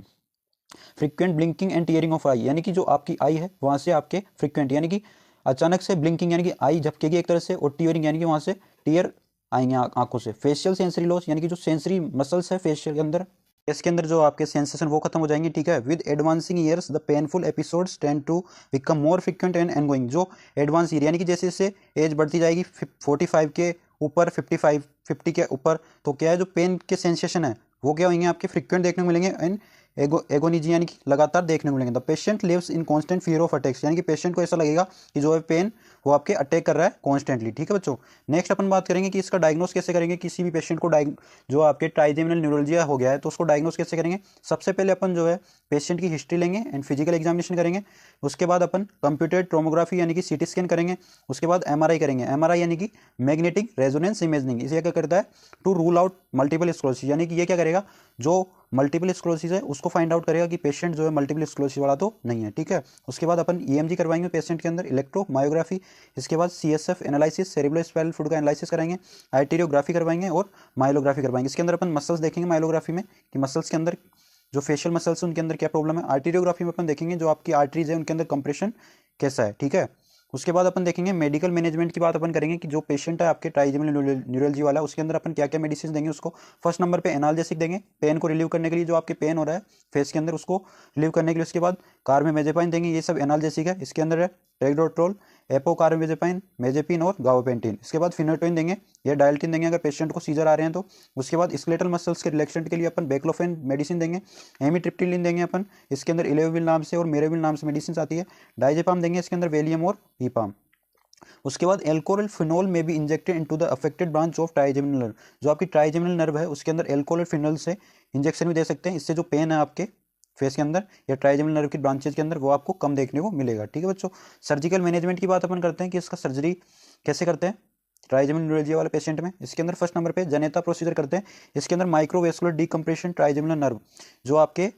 Frequent blinking and tearing of eye, यानी कि जो आपकी आई है वहाँ से आपके फ्रिक्वेंट, यानी कि अचानक से ब्लिंकिंग, यानी कि आई झपकेगी एक तरह से, और टीयरिंग यानी कि वहाँ से टीयर आएंगे आंखों से। फेशियल सेंसरी लॉस, यानी कि जो सेंसरी मसल्स है फेशियल के अंदर, इसके अंदर जो आपके सेंसेशन वो खत्म हो जाएंगे। ठीक है, with advancing years the painful episodes tend to become more frequent and ongoing, जो एडवांस ईयर यानी कि जैसे जैसे एज बढ़ती जाएगी 45 के ऊपर, 50 के ऊपर, तो क्या है जो पेन के सेंसेशन है वो क्या होंगे आपके फ्रिक्वेंट देखने को मिलेंगे एंड एगोनिजी, यानी कि लगातार देखने को मिलेंगे। The patient lives in constant fear of attacks, यानी कि पेशेंट को ऐसा लगेगा कि जो है पेन वो आपके अटैक कर रहा है कॉन्स्टेंटली। ठीक है बच्चों, नेक्स्ट अपन बात करेंगे कि इसका डायग्नोस कैसे करेंगे, किसी भी पेशेंट को जो आपके ट्राइजेमिनल न्यूरोलजिया हो गया है तो उसको डायग्नोस कैसे करेंगे। सबसे पहले अपन जो है पेशेंट की हिस्ट्री लेंगे एंड फिजिकल एग्जामिनेशन करेंगे, उसके बाद अपन कंप्यूटर टोमोग्राफी यानी कि सीटी स्कैन करेंगे, उसके बाद एमआरआई करेंगे। एमआरआई यानी कि मैग्नेटिक रेजोनेंस इमेजिंग, इसे क्या करता है, to rule out multiple sclerosis, यानी कि ये क्या करेगा, जो मल्टीपल स्क्लेरोसिस है उसको फाइंड आउट करेगा कि पेशेंट जो है मल्टीपल स्क्लेरोसिस वाला तो नहीं है। ठीक है, उसके बाद अपन ईएमजी करवाएंगे पेशेंट के अंदर, इलेक्ट्रोमायोग्राफी, इसके बाद CSF एनालिसिस, सेरेब्रोस्पाइनल फ्लूइड का एनालिसिस कराएंगे, आर्टेरियोग्राफी करवाएंगे और माइलोग्राफी करवाएंगे। इसके अंदर अपन मसल्स देखेंगे माइलोग्राफी में कि मसल्स के अंदर जो फेशियल मसल्स हैं उनके अंदर क्या प्रॉब्लम है। आर्टेरियोग्राफी में अपन देखेंगे जो आपकी आर्टरीज है उनके अंदर कंप्रेशन कैसा है, ठीक है। उसके बाद अपन देखेंगे मेडिकल मैनेजमेंट की बात अपन करेंगे कि जो पेशेंट है आपके ट्राइजेमिनल न्यूरोलॉजी वाला, उसके अंदर अपन क्या क्या मेडिसिन देंगे उसको। फर्स्ट नंबर पे एनाल्जेसिक देंगे, पेन को रिलीव करने के लिए, जो आपके पेन हो रहा है फेस के अंदर उसको रिलीव करने के लिए। उसके बाद कार्बेमेजेपाइन देंगे, ये सब एनाल्जेसिक है। इसके अंदर है टेग्रोट्रोल, एपोकार्बेमेजेपाइन, मेजेपिन और गाबापेंटिन। इसके बाद फिनोटोइन देंगे या डायल्टिन देंगे अगर पेशेंट को सीजर आ रहे हैं तो। उसके बाद स्केलेटल मसल्स के रिलैक्सेंट के लिए अपन बेक्लोफेन मेडिसिन देंगे, एमिट्रिप्टिलिन देंगे अपन, इसके अंदर इलेविल नाम से और मेरेविल नाम से मेडिसिन आती है। डाइजेपाम देंगे इसके अंदर वेलियम और ईपाम। उसके बाद एल्कोहल फिनोल में भी injected into the affected branch of trigeminal nerve, जो आपकी ट्राइजेमिनल नर्व है उसके अंदर एल्कोहल फिनोल से इंजेक्शन भी दे सकते हैं। इससे जो पेन है आपके फेस के अंदर या ट्राइजेमिनल नर्व की ब्रांचेज के अंदर वो आपको कम देखने को मिलेगा, ठीक है बच्चों। सर्जिकल मैनेजमेंट की बात अपन करते हैं कि इसका सर्जरी कैसे करते हैं ट्राइजेमिनल न्यूरोलॉजी वाले पेशेंट में। इसके अंदर फर्स्ट नंबर पे जनेता प्रोसीजर करते हैं। इसके अंदर माइक्रोवेस्कुलर डीकम्प्रेशन ट्राइजेमिनल नर्व, जो आपके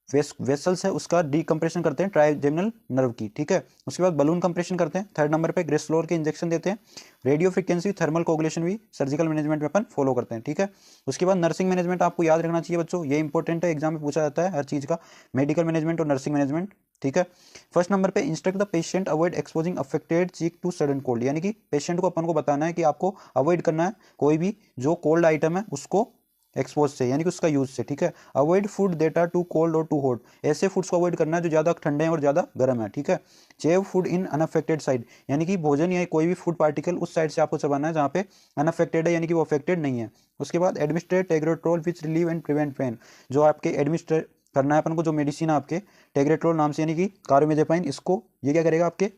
वेसल्स है उसका डीकम्प्रेशन करते हैं ट्राइजेमिनल नर्व की, ठीक है। उसके बाद बलून कंप्रेशन करते हैं। थर्ड नंबर पे ग्रेसलोर के इंजेक्शन देते हैं। रेडियो फ्रिक्वेंसी थर्मल कोगुलेशन भी सर्जिकल मैनेजमेंट में अपन फॉलो करते हैं, ठीक है। उसके बाद नर्सिंग मैनेजमेंट आपको याद रखना चाहिए बच्चों, ये इंपॉर्टेंट है, एग्जाम में पूछा जाता है हर चीज़ का, मेडिकल मैनेजमेंट और नर्सिंग मैनेजमेंट, ठीक है। फर्स्ट नंबर पे instruct the patient avoid exposing affected cheek to sudden cold, यानी कि पेशेंट को अपन को बताना है कि आपको अवॉइड करना है कोई भी जो कोल्ड आइटम है उसको एक्सपोज से, यानी कि उसका यूज से, ठीक है। Avoid food that are too cold or too hot, ऐसे फूड्स को अवॉइड करना है जो ज़्यादा ठंडे हैं और ज़्यादा गर्म है, ठीक है। चेव फूड इन अनअफेक्टेड साइड, यानी कि भोजन या कोई भी फूड पार्टिकल उस साइड से आपको चबाना है जहाँ पे अनअफेक्टेड है, यानी कि वो अफेक्टेड नहीं है। उसके बाद administrate Tegretol which relieve and prevent pain, जो आपके एडमिनिस्ट्रेट करना है अपन को जो मेडिसिन है आपके टेग्रेट्रोल नाम से, यानी कि कार्बेमेजेपाइन, इसको ये क्या करेगा आपके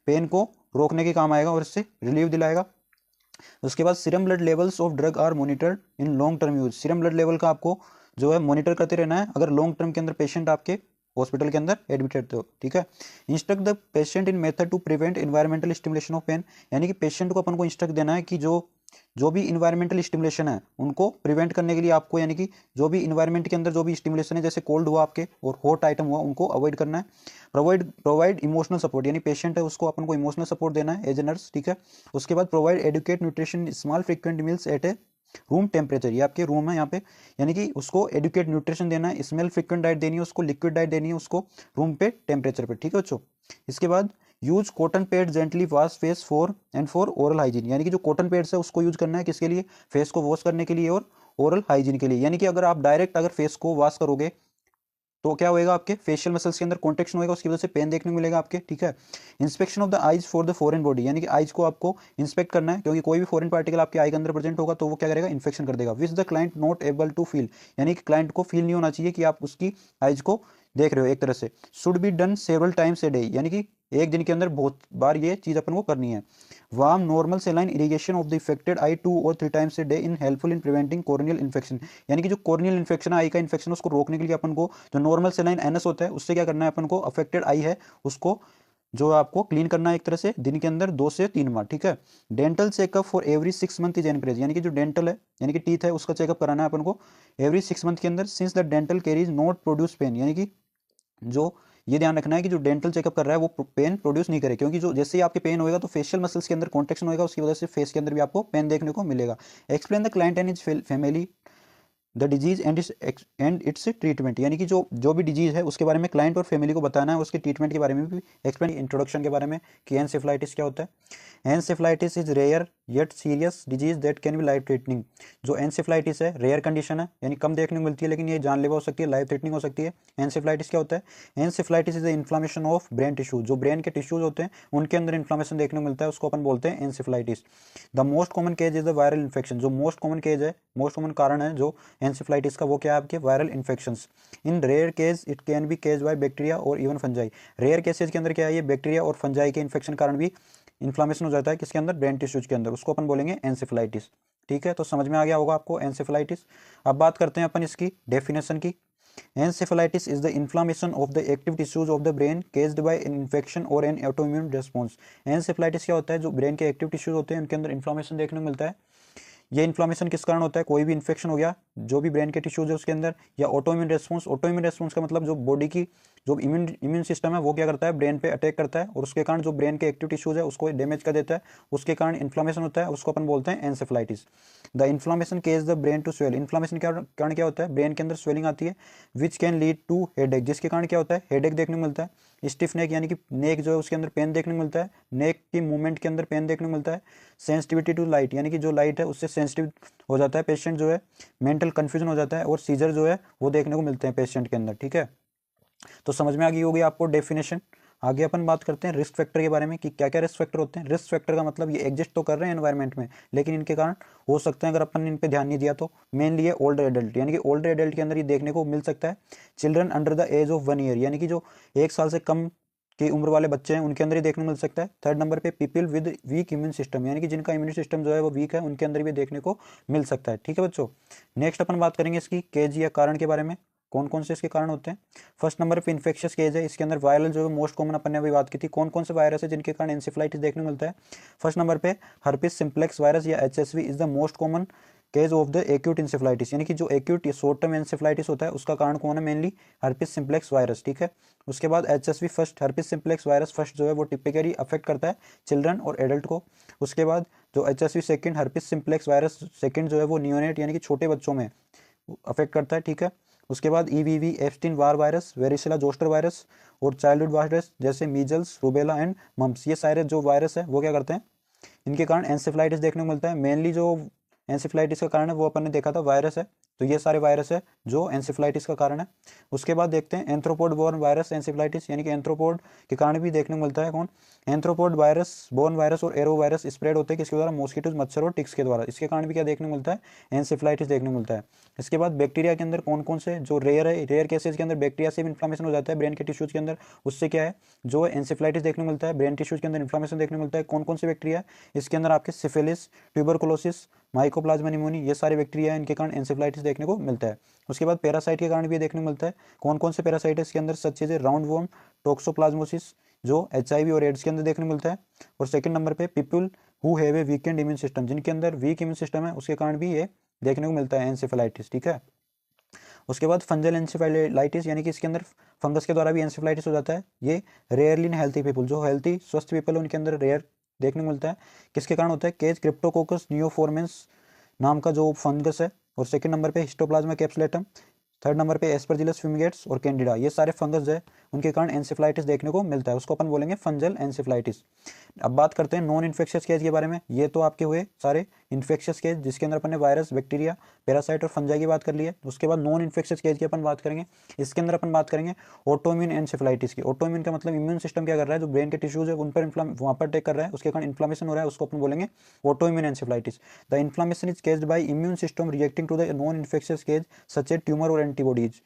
पेन को रोकने के काम आएगा और इससे रिलीफ दिलाएगा। उसके बाद serum blood levels of drug are monitored in long term use, serum blood level का आपको जो है मॉनिटर करते रहना है अगर लॉन्ग टर्म के अंदर पेशेंट आपके हॉस्पिटल के अंदर एडमिटेड हो, ठीक है। Instruct the patient in method to prevent environmental stimulation of pain, यानी कि पेशेंट को अपन को इंस्ट्रक्ट देना है कि जो भी इन्वायरमेंटल स्टिमुलेशन है उनको प्रिवेंट करने के लिए आपको, यानी कि जो भी इन्वायरमेंट के अंदर जो भी स्टिमुलेशन है जैसे कोल्ड हुआ आपके और हॉट आइटम हुआ उनको अवॉइड करना है। प्रोवाइड इमोशनल सपोर्ट, यानी पेशेंट है उसको अपन को इमोशनल सपोर्ट देना है एज ए नर्स, ठीक है। उसके बाद provide adequate nutrition small frequent meals at a room temperature, ये आपके रूम है यहाँ पे, यानी कि उसको एडुकेट न्यूट्रिशन देना है, स्मेल फ्रिक्वेंट डाइट देनी है उसको, लिक्विड डाइट देनी है उसको रूम पे टेम्परेचर पे, ठीक है बच्चों। इसके बाद use cotton pad gently wash face for and for oral hygiene, यानी कि जो कॉटन पैड्स है उसको यूज करना है किसके लिए, फेस को वॉश करने के लिए और ओरल हाइजीन के लिए। यानी कि अगर आप डायरेक्ट अगर फेस को वॉश करोगे तो क्या होएगा आपके फेशियल मसल्स के अंदर कॉन्ट्रैक्शन होएगा, उसकी वजह से पेन देखने को मिलेगा आपके, ठीक है। Inspection of the eyes for the foreign body, यानी कि आइज को आपको इंस्पेक्ट करना है क्योंकि कोई भी फॉरेन पार्टिकल आपके आई के अंदर प्रेजेंट होगा तो वो क्या करेगा, इन्फेक्शन कर देगा। Which the client not able to feel, यानी कि क्लाइंट को फील नहीं होना चाहिए कि आप उसकी आइज को देख रहे हो एक तरह से। Should be done several times a day, यानी कि एक दिन के अंदर बहुत बार ये चीज अपन को करनी है। Warm normal saline irrigation of the affected eye 2 और 3 times a day in helpful in preventing corneal infection, यानी कि जो कॉर्नियल इन्फेक्शन है आई का इन्फेक्शन उसको रोकने के लिए अपन को जो नॉर्मल सेलाइन एनएस होता है उससे क्या करना है अपन को, अफेक्टेड आई है उसको जो आपको क्लीन करना है एक तरह से दिन के अंदर 2 से 3 बार, ठीक है। Dental checkup for every 6 month is encourage, यानी कि जो डेंटल है यानी कि टीथ है उसका चेकअप कराना है अपन को एवरी 6 मंथ के अंदर। Since the dental caries not produce pain, यानी कि जो ये ध्यान रखना है कि जो डेंटल चेकअप कर रहा है वो पेन प्रोड्यूस नहीं करे, क्योंकि जो जैसे ही आपके पेन होएगा तो फेशियल मसल्स के अंदर कॉन्ट्रैक्शन होएगा, उसकी वजह से फेस के अंदर भी आपको पेन देखने को मिलेगा। Explain the client and his family the disease and it's treatment, यानी कि जो भी डिजीज है उसके बारे में क्लाइंट और फैमिली को बताना है, उसके ट्रीटमेंट के बारे में भी एक्सप्लेन, इंट्रोडक्शन के बारे में कि एनसेफलाइटिस क्या होता है। Encephalitis is rare yet serious disease that can be life threatening, जो एनसेफलाइटिस है रेयर कंडीशन है यानी कम देखने को मिलती है लेकिन ये जानलेवा हो सकती है, लाइफ थ्रेटनिंग हो सकती है। एनसेफलाइटिस क्या होता है, encephalitis is the inflammation of brain tissue, जो ब्रेन के टिश्यूज होते हैं उनके अंदर इन्फ्लामेशन देखने को मिलता है उसको अपन बोलते हैं encephalitis. The most common cause is the viral infection, जो मोस्ट कॉमन केज है मोस्ट कॉमन कारण है जो एनसेफलाइटिस का वो क्या है आपके viral infections. In rare case it can be cause by bacteria or even fungi, rare cases के अंदर क्या है ये बैक्टीरिया और फंजाई के इन्फेक्शन कारण भी इन्फ्लामेशन हो जाता है किसके अंदर, ब्रेन टिश्यूज के अंदर, उसको अपन बोलेंगे एनसेफलाइटिस, ठीक है। तो समझ में आ गया होगा आपको एनसेफलाइटिस। अब बात करते हैं अपन इसकी डेफिनेशन की। Encephalitis is the inflammation of the active tissues of the brain caused by an infection or an autoimmune response. Encephalitis क्या होता है, जो ब्रेन के एक्टिव टिश्यूज होते हैं उनके अंदर इन्फ्लामेशन देखने को मिलता है। ये इन्फ्लामेशन किस कारण होता है, कोई भी इन्फेक्शन हो गया जो भी ब्रेन के टिश्यूज है उसके अंदर, या ऑटोइम्यून रेस्पॉन्स। ऑटोइम्यून रेस्पॉन्स का मतलब जो बॉडी की जो इम्यून सिस्टम है वो क्या करता है, ब्रेन पे अटैक करता है और उसके कारण जो ब्रेन के एक्टिव टिश्यूज है उसको डैमेज कर देता है, उसके कारण इन्फ्लामेशन होता है, उसको अपन बोलते हैं encephalitis. The inflammation cause the brain to swell, inflammation के कारण क्या होता है, ब्रेन के अंदर स्वेलिंग आती है, which can lead to headache, जिसके कारण क्या होता है, हेडेक देखने को मिलता है। स्टिफ नेक यानी कि नेक जो है उसके अंदर पेन देखने को मिलता है, नेक की मूवमेंट के अंदर पेन देखने को मिलता है। सेंसिटिविटी टू लाइट यानी कि जो लाइट है उससे सेंसिटिव हो जाता है पेशेंट जो है, मेंटल कंफ्यूजन हो जाता है, और सीजर जो है वो देखने को मिलते हैं पेशेंट के अंदर। ठीक है, तो समझ में आ गई होगी आपको डेफिनेशन। आगे अपन बात करते हैं रिस्क फैक्टर के बारे में कि क्या क्या रिस्क फैक्टर होते हैं। रिस्क फैक्टर का मतलब ये एग्जिस्ट तो कर रहे हैं एनवायरनमेंट में, लेकिन इनके कारण हो सकते हैं अगर अपन इन पे ध्यान नहीं दिया तो। मेनली ये ओल्डर एडल्ट, यानी कि ओल्डर एडल्ट के अंदर ये देखने को मिल सकता है। Children under the age of 1 year, यानी कि जो 1 साल से कम की उम्र वाले बच्चे हैं उनके अंदर ही देखने को मिल सकता है। थर्ड नंबर पे people with weak immune system, यानी कि जिनका इम्यून सिस्टम जो है वो वीक है, उनके अंदर भी देखने को मिल सकता है। ठीक है बच्चों, नेक्स्ट अपन बात करेंगे इसकी केज या कारण के बारे में, कौन कौन से इसके कारण होते हैं। फर्स्ट नंबर पे इन्फेक्शियस केज है, इसके अंदर वायरल जो है मोस्ट कॉमन अपन ने अभी बात की थी, कौन कौन से वायरस है जिनके कारण एंसेफलाइटिस देखने को मिलता है। फर्स्ट नंबर पे हर्पिस सिम्प्लेक्स वायरस या HSV is the most common cause of the acute encephalitis, यानी कि जो एक्यूट शॉर्ट टर्म इंसेफ्लाइटिस होता है उसका कारण कौन है, मेनली हर्पिस सिम्प्लेक्स वायरस। ठीक है, उसके बाद HSV first, herpes simplex virus first जो है वो टिपिकली अफेक्ट करता है चिल्ड्रन और एडल्ट को। उसके बाद जो HSV second, herpes simplex virus second जो है वो नियोनेट यानी कि छोटे बच्चों में अफेक्ट करता है। ठीक है, उसके बाद EBV Epstein Barr virus, varicella zoster virus और चाइल्डहुड वायरस जैसे मीजल्स, रूबेला एंड मम्प्स, ये सारे जो वायरस है वो क्या करते हैं, इनके कारण एंसेफ्लाइटिस देखने को मिलता है। मेनली जो एंसेफ्लाइटिस का कारण है वो अपन ने देखा था वायरस है, तो ये सारे वायरस है जो एंसेफ्लाइटिस का कारण है। उसके बाद देखते हैं एंथ्रोपोड बोर्न वायरस एंसेफ्लाइटिस, यानी कि एंथ्रोपोड के कारण भी देखने को मिलता है। कौन, एंथ्रोपोड वायरस, बोर्न वायरस और एरो वायरस स्प्रेड होते हैं किसके द्वारा, मॉस्किटोज, मच्छर और टिक्स के द्वारा, इसके कारण भी क्या देखने को मिलता है, एंसेफ्लाइटिस देखने को मिलता है। इसके बाद बैक्टीरिया के अंदर कौन कौन से जो रेयर है, रेयर केसेस के अंदर बैक्टीरिया से भी इन्फ्लामेशन हो जाता है ब्रेन के टिश्यूज के अंदर, उससे क्या है जो एंसेफ्लाइटिस देखने को मिलता है, ब्रेन टिश्यूज के अंदर इन्फ्लामेशन देखने को मिलता है। कौन कौन से बैक्टीरिया है, इसके अंदर आपके सिफिलिस, ट्यूबरकुलोसिस, माइकोप्लाज्मा निमोनी, ये सारे बैक्टीरिया है, इनके कारण एंसेफ्लाइटिस देखने को मिलता है। उसके बाद पैरासाइट के कारण भी देखने को मिलता है। कौन कौन से पैरासाइट है इसके अंदर, सच चीजें राउंड वॉर्म, टोक्सोप्लाज्मोसिस जो HIV और एड्स के अंदर देखने को मिलता है। और सेकंड नंबर पे people who have a weekend immune system, जिनके अंदर वीक इम्यून सिस्टम है उसके कारण भी ये देखने को मिलता है एंसेफेलाइटिस। ठीक है, उसके बाद फंजल एंसेफेलाइटिस, यानी कि इसके अंदर फंगस के द्वारा भी एंसेफेलाइटिस हो जाता है। ये रेयरली इन हेल्थी पीपल, जो हेल्थी स्वस्थ पीपल है उनके अंदर रेयर देखने को मिलता है। किसके कारण होता है, केज क्रिप्टोकोकस नियोफॉर्मेंस नाम का जो फंगस है। और सेकंड नंबर पे हिस्टोप्लाज्मा कैप्सुलेटम, थर्ड नंबर पे एस्परजिलस फ्यूमिगेट्स और कैंडिडा, ये सारे फंगस है उनके कारण एंसेफ्लाइटिस देखने को मिलता है, उसको अपन बोलेंगे फंजल एंसेफ्लाइटिस। अब बात करते हैं नॉन इन्फेक्शियस केज के बारे में। ये तो आपके हुए सारे इन्फेक्शियस केज जिसके अंदर अपन ने वायरस, बैक्टीरिया, पैरासाइट और फंजाई की बात कर ली है। उसके बाद नॉन इन्फेक्शियस केज की अपन बात करेंगे, इसके अंदर अपन बात करेंगे ऑटोइम्यून एंसेफ्लाइटिस की। ऑटोइम्यून का मतलब इम्यून सिस्टम क्या कर रहा है, जो ब्रेन के टिश्यूज है उन पर वहाँ पर अटैक कर रहा है, उसके कारण इन्फ्लामेशन हो रहा है, उसको अपन बोलेंगे autoimmune encephalitis. The inflammation is caused by immune system reacting to the non infectious cause such a tumour और एंटीबॉडीज।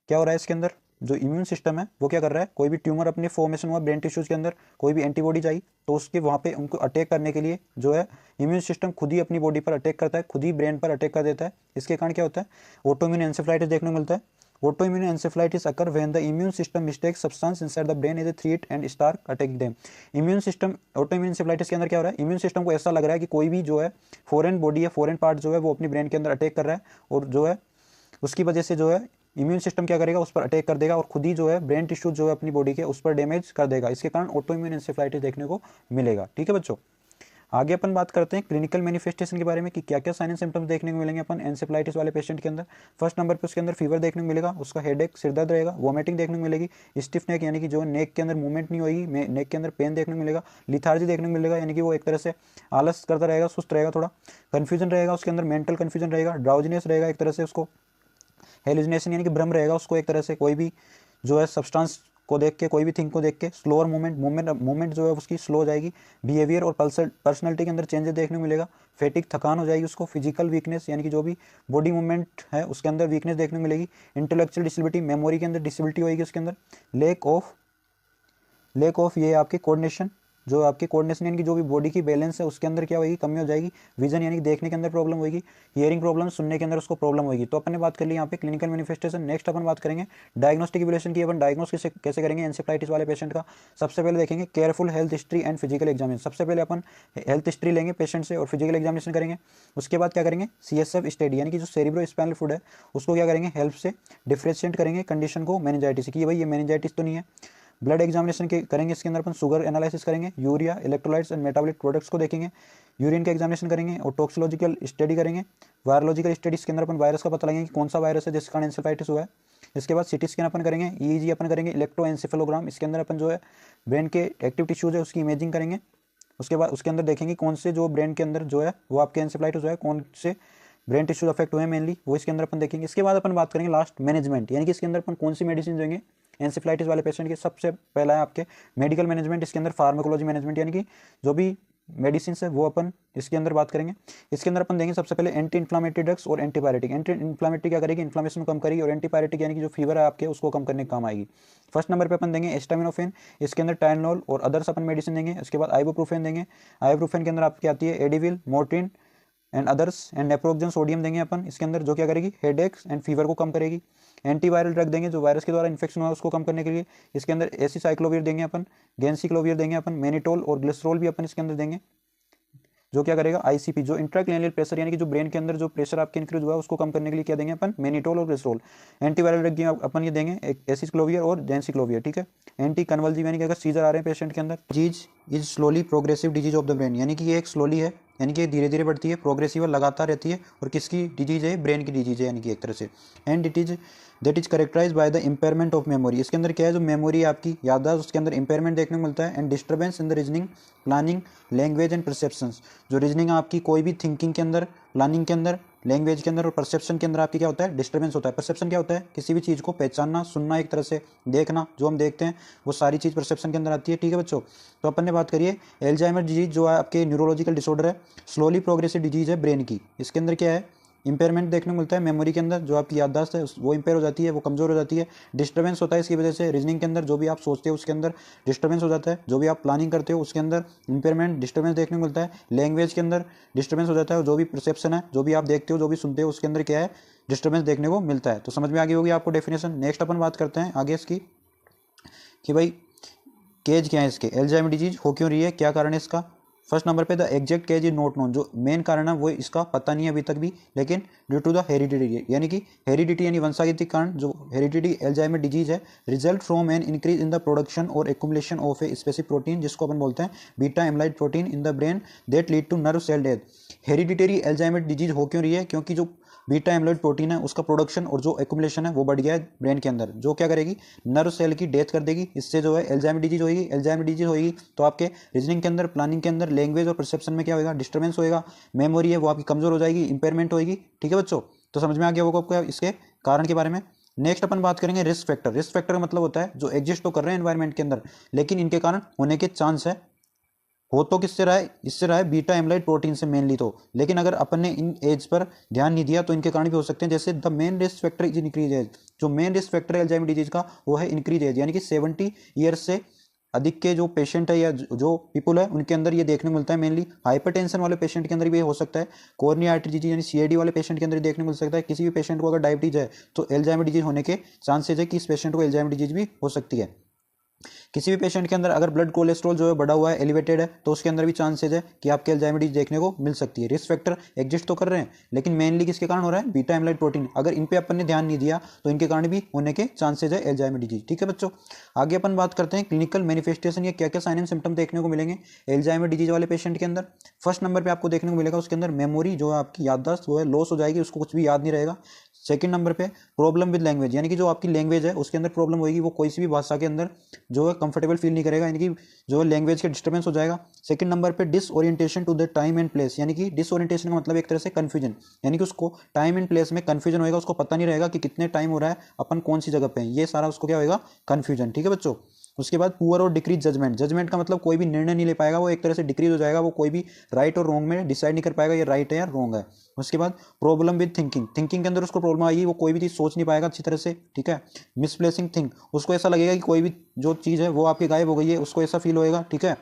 क्या हो रहा है इसके अंदर, जो इम्यून सिस्टम है वो क्या कर रहा है, कोई भी ट्यूमर अपने फॉर्मेशन हुआ ब्रेन टिश्यूज के अंदर, कोई भी एंटीबॉडीज आई तो उसके वहाँ पे उनको अटैक करने के लिए जो है इम्यून सिस्टम खुद ही अपनी बॉडी पर अटैक करता है, खुद ही ब्रेन पर अटैक कर देता है। इसके कारण क्या होता है, ऑटोइम्यून एंसेफ्लाइटिस देखने को मिलता है। Autoimmune encephalitis occur when the immune system mistakes substance inside the brain as a threat and start attacking them. Immune system, autoimmune encephalitis के अंदर क्या हो रहा है, इम्यून सिस्टम को ऐसा लग रहा है कि कोई भी जो है फॉरेन बॉडी या फॉरेन पार्ट जो है वो अपनी ब्रेन के अंदर अटैक कर रहा है, और जो है उसकी वजह से जो है इम्यून सिस्टम क्या करेगा, उस पर अटैक कर देगा और खुद ही जो है ब्रेन टिश्यू जो है अपनी बॉडी के उस पर डैमेज कर देगा। इसके कारण ऑटोइम्यून एंसेफ्लाइटिस देखने को मिलेगा। ठीक है बच्चों, आगे अपन बात करते हैं क्लिनिकल मैनिफेस्टेशन के बारे में कि क्या क्या साइन एंड सिम्टम्स देखने को मिलेंगे अपन एंसेफ्लाइटिस वाले पेशेंट के अंदर। फर्स्ट नंबर पे उसके अंदर फीवर देखने को मिलेगा, उसका हेडेक, सिरदर्द रहेगा, वोमिटिंग देखने को मिलेगी, स्टिफ नेक यानी कि जो नेक के अंदर मूवमेंट नहीं होगी, नेक के अंदर पेन देखने को मिलेगा, लिथार्जी देखने को मिलेगा यानी कि वो एक तरह से आलस करता रहेगा, सुस्त रहेगा, थोड़ा कन्फ्यूजन रहेगा, उसके अंदर मेंटल कन्फ्यूजन रहेगा, ड्राउजीनेस रहेगा एक तरह से, उसको हेलुसिनेशन यानी कि भ्रम रहेगा उसको एक तरह से, कोई भी जो है सब्सटेंस को देख के, कोई भी थिंग को देख के, स्लोअर मूवमेंट जो है उसकी स्लो हो जाएगी, बिहेवियर और पर्सनैलिटी के अंदर चेंजेस देखने को मिलेगा, फेटिक थकान हो जाएगी उसको, फिजिकल वीकनेस यानी कि जो भी बॉडी मूवमेंट है उसके अंदर वीकनेस देखने को मिलेगी, इंटेलेक्चुअल डिसेबिलिटी, मेमोरी के अंदर डिसेबिलिटी होगी उसके अंदर, लेक ऑफ ये आपके कोऑर्डिनेशन, जो आपके कोऑर्डिनेशन यानी कि जो भी बॉडी की बैलेंस है उसके अंदर क्या होगी, कमी हो जाएगी। विजन यानी कि देखने के अंदर प्रॉब्लम होगी। हियरिंग प्रॉब्लम, सुनने के अंदर उसको प्रॉब्लम होगी। तो अपन ने बात कर ली यहाँ पे क्लिनिकल मैनिफेस्टेशन। नेक्स्ट अपन बात करेंगे डायग्नोस्टिक इवैल्यूएशन की। अपन डायग्नोस कैसे करेंगे एंसेफेलाइटिस वाले पेशेंट का। सबसे पहले देखेंगे careful health history and physical examination. सबसे पहले अपन हेल्थ हिस्ट्री लेंगे पेशेंट से और फिजिकल एग्जामिनेशन करेंगे। उसके बाद क्या करेंगे, CSF स्टडी यानी कि जो सेरिब्रो स्पाइनल फ्लूइड है उसको क्या करेंगे, हेल्प से डिफ्रेंशिएट करेंगे कंडीशन को मेनिंजाइटिस की, भाई ये मेनिंजाइटिस तो नहीं है। ब्लड एग्जामिनेशन के करेंगे, इसके अंदर अपन शुगर एनालिसिस करेंगे, urea, electrolytes and metabolic products को देखेंगे। यूरिन का एग्जामिनेशन करेंगे और टॉक्सिकोलॉजिकल स्टडी करेंगे। वायरोलॉजिकल स्टडीज के अंदर अपन वायरस का पता लगाएंगे कि कौन सा वायरस है जिसके कारण एंसेफेलाइटिस हुआ है। इसके बाद CT स्कैन अपन करेंगे, EEG अपन करेंगे, इलेक्ट्रोएंसेफेलोग्राम, इसके अंदर अपन जो है ब्रेन के एक्टिव टिश्यूज है उसकी इमेजिंग करेंगे। उसके बाद उसके अंदर देखेंगे कौन से जो ब्रेन के अंदर जो है वो आपके एंसेफेलाइटिस हुआ है, कौन से ब्रेन टिश्यूज अफेक्ट हुए हैं मेनली, वो इसके अंदर अपन देखेंगे। इसके बाद अपन बात करेंगे लास्ट मैनेजमेंट, यानी कि इसके अंदर अपन कौन सी मेडिसिन देंगे एंसेफेलाइटिस वाले पेशेंट के। सबसे पहला है आपके मेडिकल मैनेजमेंट, इसके अंदर फार्माकोलॉजी मैनेजमेंट यानी कि जो भी मेडिसिन है वो अपन इसके अंदर बात करेंगे। इसके अंदर अपन देंगे सबसे पहले एंटी इन्फ्लामेटरी ड्रग्स और एंटीबायोटिक। एंटी इन्फ्लामेटरी क्या करेगी, इन्फ्लामेशन को कम करेगी, और एंटीबायोटिक यानी कि जो फीवर है आपके उसको कम करने का काम आएगी। फर्स्ट नंबर पे अपन देंगे एस्टामिनोफेन, इसके अंदर टाइलेनॉल और अदर्स अपन मेडिसिन देंगे। उसके बाद आइबुप्रोफेन देंगे। आइबुप्रोफेन के अंदर आपकी आती है Advil, Motrin and others and naproxen sodium देंगे अपन इसके अंदर, जो क्या करेगी हेडेक्स एंड फीवर को कम करेगी। एंटीवायरल ड्रग देंगे जो वायरस के द्वारा इन्फेक्शन हुआ है उसको कम करने के लिए। इसके अंदर एसिसाइक्लोविर देंगे अपन, गेंसिक्लोविर देंगे अपन, मेनिटोल और ग्लिसरोल भी अपन इसके अंदर देंगे, जो क्या करेगा ICP जो इंट्राक्रैनियल प्रेशर यानी कि जो ब्रेन के अंदर जो प्रेशर आपके इंक्रीज हुआ है उसको कम करने के लिए क्या देंगे अपन, मेनिटोल और ग्लिसरोल। एंटीवायरल ड्रग अपन ये देंगे एसिक्लोवियर और जेंसिक्लोवियर, ठीक है। एंटी कन्वल्सिव यानी कि अगर सीजर आ रहे हैं पेशेंट के अंदर। Disease is slowly progressive disease of the brain, यानी कि ये एक स्लोली है, यानी कि धीरे धीरे बढ़ती है, प्रोग्रेसिव लगातार रहती है। और किसकी डिजीज है, ब्रेन की डिजीज है यानी कि एक तरह से। And it is that is characterise by the impairment of memory, इसके अंदर क्या है जो मेमोरी है आपकी याददाश्त उसके अंदर इम्पेयरमेंट देखने को मिलता है। And disturbance in the reasoning, planning, language and perceptions, जो रीजनिंग आपकी कोई भी थिंकिंग के अंदर, प्लानिंग के अंदर, लैंग्वेज के अंदर और परसेप्शन के अंदर आपकी क्या होता है, डिस्टर्बेंस होता है। परसेप्शन क्या होता है, किसी भी चीज़ को पहचानना, सुनना, एक तरह से देखना, जो हम देखते हैं वो सारी चीज़ परसेप्शन के अंदर आती है, ठीक है बच्चों। तो अपन ने बात करिए एल्जाइमर डिजीज जो है आपके न्यूरोलॉजिकल डिसऑर्डर है, स्लोली प्रोग्रेसिव डिजीज है ब्रेन की। इसके अंदर क्या है, इंपेयरमेंट देखने को मिलता है मेमोरी के अंदर, जो आपकी याददाश्त है वो इंपेयर हो जाती है, वो कमजोर हो जाती है। डिस्टर्बेंस होता है इसकी वजह से रीजनिंग के अंदर, जो भी आप सोचते हो उसके अंदर डिस्टर्बेंस हो जाता है, जो भी आप प्लानिंग करते हो उसके अंदर इंपेयरमेंट डिस्टर्बेंस देखने को मिलता है। लैंग्वेज के अंदर डिस्टर्बेंस हो जाता है, और जो भी परसेप्शन है, जो भी आप देखते हो, जो भी सुनते हो उसके अंदर क्या है, डिस्टर्बेंस देखने को मिलता है। तो समझ में आ गई होगी आपको डेफिनेशन। नेक्स्ट अपन बात करते हैं आगे इसकी कि भाई केज क्या है इसके, एल्जाइमर डिजीज हो क्यों रही है, क्या कारण है इसका। फर्स्ट नंबर पे the exact cause is not known, जो मेन कारण है वो इसका पता नहीं है अभी तक भी, लेकिन ड्यू टू द हेरिडिटी, यानी कि हेरिडिटी यानी वंशागतिक कारण, जो हेरिडिटी एल्जाइमर डिजीज है result from an increase in the production और accumulation of a specific protein, जिसको अपन बोलते हैं beta amyloid protein in the brain that lead to nerve cell death. Hereditary Alzheimer disease हो क्यों रही है, क्योंकि जो बीटा एमाइलोइड प्रोटीन है उसका प्रोडक्शन और जो एक्युमुलेशन है वो बढ़ गया है ब्रेन के अंदर, जो क्या करेगी, नर्व सेल की डेथ कर देगी। इससे जो है एल्जाइमर डिजीज होगी। एल्जाइमर डिजीज होगी तो आपके रीजनिंग के अंदर, प्लानिंग के अंदर, लैंग्वेज और परसेप्शन में क्या होगा, डिस्टर्बेंस होएगा। मेमोरी है वो आपकी कमजोर हो जाएगी, इंपेयरमेंट होगी, ठीक है बच्चों। तो समझ में आ गया होगा आपको इसके कारण के बारे में। नेक्स्ट अपन बात करेंगे रिस्क फैक्टर। रिस्क फैक्टर का मतलब होता है जो एग्जिस्ट तो कर रहे हैं एनवायरमेंट के अंदर, लेकिन इनके कारण होने के चांस है। हो तो किससे रहा है, इससे रहा है बीटा एमाइलोइड प्रोटीन से मेनली तो, लेकिन अगर अपन ने इन एज पर ध्यान नहीं दिया तो इनके कारण भी हो सकते हैं। जैसे the main risk factor is increase age, जो मेन रिस्क फैक्टर है एल्जाइमर डिजीज का वो है इंक्रीज एज, यानी कि 70 ईयर्स से अधिक के जो पेशेंट है या जो पीपल है उनके अंदर ये देखने को मिलता है। मेनली हाइपरटेंशन वाले पेशेंट के अंदर भी ये हो सकता है। कोरोनरी आर्टरी डिजीज यानी CID वाले पेशेंट के अंदर देखने को मिल सकता है। किसी भी पेशेंट को अगर डायबिटीज है तो एल्जाइमर डिजीज होने के चांसेज है कि इस पेशेंट को एल्जाइमर डिजीज भी हो सकती है। किसी भी पेशेंट के अंदर अगर ब्लड कोलेस्ट्रॉल जो है बढ़ा हुआ है, एलिवेटेड है, तो उसके अंदर भी चांसेज है कि आपके एल्जाइमर डिजीज देखने को मिल सकती है। रिस्क फैक्टर एग्जिस्ट तो कर रहे हैं, लेकिन मेनली किसके कारण हो रहा है, बीटा एमाइलोइड प्रोटीन। अगर इन पे अपन ने ध्यान नहीं दिया तो इनके कारण भी होने के चांसेज है एल्जाइमर डिजीज, ठीक है बच्चों। आगे अपन बात करते हैं क्लिनिकल मैनिफेस्टेशन, या क्या क्या साइन एंड सिम्टम देखने को मिलेंगे एल्जाइमर डिजीज वाले पेशेंट के अंदर। फर्स्ट नंबर पे आपको देखने को मिलेगा उसके अंदर मेमोरी, जो है आपकी याददाश्त वो है लॉस हो जाएगी, उसको कुछ भी याद नहीं रहेगा। सेकंड नंबर पे प्रॉब्लम विद लैंग्वेज, यानी कि जो आपकी लैंग्वेज है उसके अंदर प्रॉब्लम होगी, वो कोई सी भी भाषा के अंदर जो है कंफर्टेबल फील नहीं करेगा, यानी कि जो लैंग्वेज के डिस्टर्बेंस हो जाएगा। सेकंड नंबर पे disorientation to the time and place, यानी कि डिसओरिएंटेशन का मतलब एक तरह से कंफ्यूजन, यानी कि उसको टाइम एंड प्लेस में कंफ्यूजन होएगा, उसको पता नहीं रहेगा कि कितने टाइम हो रहा है, अपन कौन सी जगह पे हैं, ये सारा उसको क्या होएगा, कंफ्यूजन, ठीक है बच्चों। उसके बाद पुअर और डिक्रीज जजमेंट, जजमेंट का मतलब कोई भी निर्णय नहीं ले पाएगा, वो एक तरह से डिक्रीज हो जाएगा, वो कोई भी राइट और रॉन्ग में डिसाइड नहीं कर पाएगा ये राइट है या रॉन्ग है। उसके बाद प्रॉब्लम विद थिंकिंग, थिंकिंग के अंदर उसको प्रॉब्लम आएगी, वो कोई भी चीज़ सोच नहीं पाएगा अच्छी तरह से, ठीक है। मिसप्लेसिंग थिंक, उसको ऐसा लगेगा कि कोई भी जो चीज़ है वो आपकी गायब हो गई है, उसको ऐसा फील होएगा, ठीक है।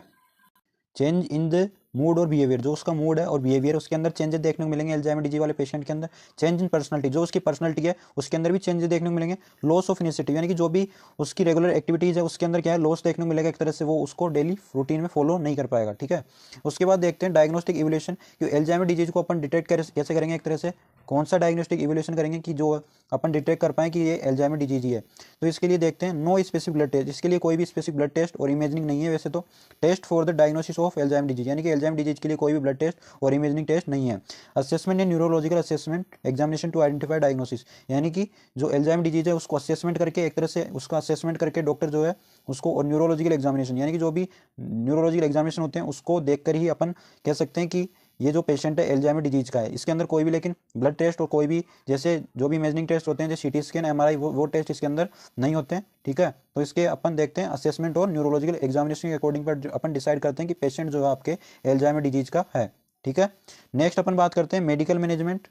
चेंज इन द मूड और बिहेवियर, जो उसका मूड है और बिहेवियर उसके अंदर चेंजेस देखने को मिलेंगे एल्जाइमर डिजीज वाले पेशेंट के अंदर। चेंज इन पर्सनालिटी, जो उसकी पर्सनालिटी है उसके अंदर भी चेंजेस देखने को मिलेंगे। लॉस ऑफ इनिशिएटिव, यानी कि जो भी उसकी रेगुलर एक्टिविटीज है उसके अंदर क्या है, लॉस देखने को मिलेगा एक तरह से, वो उसको डेली रूटीन में फॉलो नहीं कर पाएगा। ठीक है, उसके बाद देखते हैं डायग्नोस्टिक इवोल्यूशन, कि एल्जाइमर डिजीज को अपन डिटेक्ट कैसे करेंगे, एक तरह से कौन सा डायग्नोस्टिक इवोल्यूशन करेंगे कि जो अपन डिटेक्ट कर पाए कि ये एल्जाइमर डिजीज ही है। तो इसके लिए देखते हैं नो स्पेसिफिक ब्लड टेस्ट, इसके लिए कोई भी स्पेसिफिक ब्लड टेस्ट और इमेजिंग नहीं है वैसे तो। Test for the diagnosis of Alzheimer disease, यानी कि एल्जाइमर डिजीज के लिए कोई भी ब्लड टेस्ट और इमेजिंग टेस्ट नहीं है। Assessment and neurological assessment examination to identify diagnosis, यानी कि जो एल्जाइमर डिजीज है उसको असेसमेंट करके, एक तरह से उसका असेसमेंट करके डॉक्टर जो है उसको, और न्यूरोलॉजिकल एग्जामिनेशन, यानी कि जो भी न्यूरोलॉजिकल एग्जामिनेशन होते हैं उसको देखकर ही अपन कह सकते हैं कि ये जो पेशेंट है एल्जाइमर डिजीज का है। इसके अंदर कोई भी लेकिन ब्लड टेस्ट और कोई भी जैसे जो भी इमेजिंग टेस्ट होते हैं, जैसे सीटी स्कैन, एमआरआई, वो टेस्ट इसके अंदर नहीं होते हैं। ठीक है, तो इसके अपन देखते हैं असेसमेंट और न्यूरोलॉजिकल एग्जामिनेशन के अकॉर्डिंग पर अपन डिसाइड करते हैं कि पेशेंट जो है आपके एल्जाइमर डिजीज का है। ठीक है, नेक्स्ट अपन बात करते हैं मेडिकल मैनेजमेंट,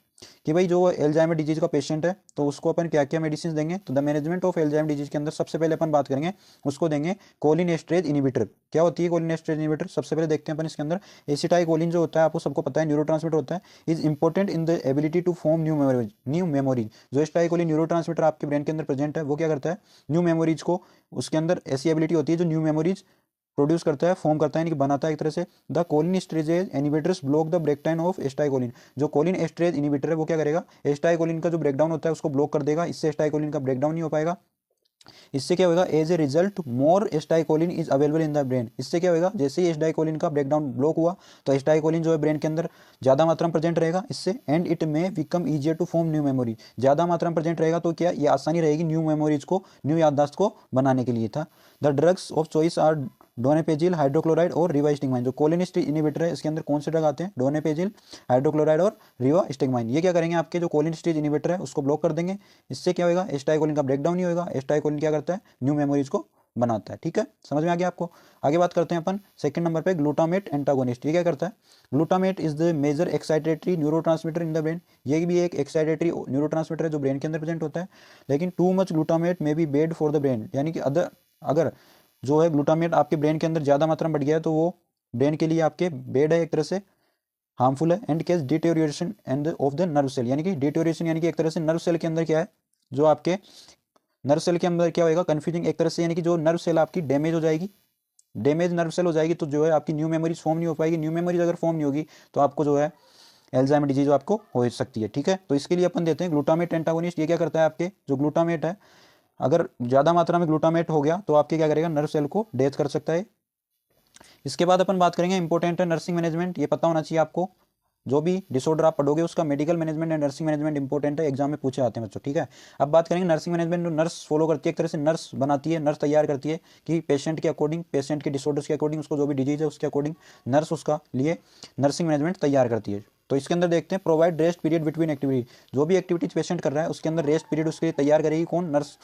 कि भाई जो एल्जाइमर डिजीज का पेशेंट है तो उसको अपन क्या क्या मेडिसिन देंगे। तो the management of Alzheimer disease के अंदर सबसे पहले अपन बात करेंगे, उसको देंगे कोलिन एस्ट्रेज इनिबिटर। क्या होती है कोलिन एस्ट्रेज इनिबिटर, सबसे पहले देखते हैं अपन इसके अंदर। एसिटाइकोलिन जो होता है आपको सबको पता है न्यूरोट्रांसमीटर होता है, is important in the ability to form new memories. जो एसिटाइकोलिन न्यूरोट्रांसमीटर आपके ब्रेन के अंदर प्रेजेंट है वो क्या करता है, न्यू मेमोरीज को, उसके अंदर ऐसी एबिलिटी होती है जो न्यू मेमोरीज प्रोड्यूस करता है, फॉर्म करता है, यानी कि बनाता है एक तरह से। The cholinesterase inhibitors block the breakdown of acetylcholine, जो कोलिन एस्ट्रेज इनिबिटर है वो क्या करेगा, एस्टाइकोलिन का जो ब्रेकडाउन होता है उसको ब्लॉक कर देगा, इससे एस्टाइकोलिन का ब्रेकडाउन नहीं हो पाएगा। इससे क्या होगा, as a result more acetylcholine is available in the brain. इससे क्या होगा, जैसे ही एस्टाइकोलिन का ब्रेकडाउन ब्लॉक हुआ तो एस्टाइकोलिन जो है ब्रेन के अंदर ज़्यादा मात्रा में प्रेजेंट रहेगा इससे, and it may become easier to form new memory. ज़्यादा मात्रा में प्रेजेंट रहेगा तो क्या ये आसानी रहेगी न्यू मेमोरीज को, न्यू याददाश्त को बनाने के लिए था। The drugs of choice are donepezil, hydrochloride और रिवास्टिगमाइन। जो कोलिनिस्टिक इनिबिटर है इसके अंदर कौन से ड्रग आते हैं, डोनेपेजिल, हाइड्रोक्लोराइड और रिवास्टिगमाइन। ये क्या करेंगे, आपके जो कोलिनिस्टिक इनिबिटर है उसको ब्लॉक कर देंगे। इससे क्या होगा, एस्टाइकोलिन का ब्रेकडाउन नहीं होगा। एस्टाइकोलिन क्या करता है, न्यू मेमोरीज को बनाता है। ठीक है, समझ में आ गया आपको। आगे बात करते हैं अपन सेकंड नंबर पे ग्लूटामेट एंटागोनिस्ट। ये क्या करता है, glutamate is the major excitatory neurotransmitter in the brain. ये भी एक एक्साइटेटरी न्यूरोट्रांसमीटर है जो ब्रेन के अंदर प्रेजेंट होता है। लेकिन too much glutamate may be bad for the brain, यानी कि अगर जो है ग्लूटामेट आपके ब्रेन के अंदर ज़्यादा मात्रा में बढ़ गया है तो वो ब्रेन के लिए आपके बेड है, एक तरह से हार्मफुल है। And causes deterioration and of the nerve cell, यानी कि डिटेरियोरेशन यानी कि एक तरह से नर्व सेल के अंदर क्या है, जो आपके नर्व सेल के अंदर क्या होएगा, कन्फ्यूजिंग एक तरह से, यानी कि जो नर्व सेल आपकी डैमेज हो जाएगी, डैमेज नर्व सेल हो जाएगी तो जो है आपकी न्यू मेमोरीज फॉर्म नहीं हो पाएगी। न्यू मेमोरीज अगर फॉर्म नहीं होगी तो आपको जो है एल्जाइमर डिजीज आपको हो सकती है। ठीक है, तो इसके लिए अपन देते हैं ग्लूटामेट एंटागोनिस्ट। ये क्या करता है, आपके जो ग्लूटामेट है अगर ज़्यादा मात्रा में ग्लूटामेट हो गया तो आपके क्या करेगा, नर्व सेल को डेथ कर सकता है। इसके बाद अपन बात करेंगे इंपॉर्टेंट है नर्सिंग मैनेजमेंट। ये पता होना चाहिए आपको, जो भी डिसऑर्डर आप पढ़ोगे उसका medical management and nursing management important है, एग्जाम में पूछे आते हैं बच्चों। ठीक है, अब बात करेंगे नर्सिंग मैनेजमेंट। जो नर्स फॉलो करती है, एक तरह से नर्स बनाती है, नर्स तैयार करती है कि पेशेंट के अकॉर्डिंग, पेशेंट के डिसऑर्डर्स के अकॉर्डिंग, उसको जो भी डिजीज है उसके अकॉर्डिंग नर्स उसका लिए नर्सिंग मैनेजमेंट तैयार करती है। तो इसके अंदर देखते हैं provide rest period between activity. जो भी एक्टिविटीज पेशेंट कर रहा है उसके अंदर रेस्ट पीरियड उसके लिए तैयार करेगी कौन, नर्स।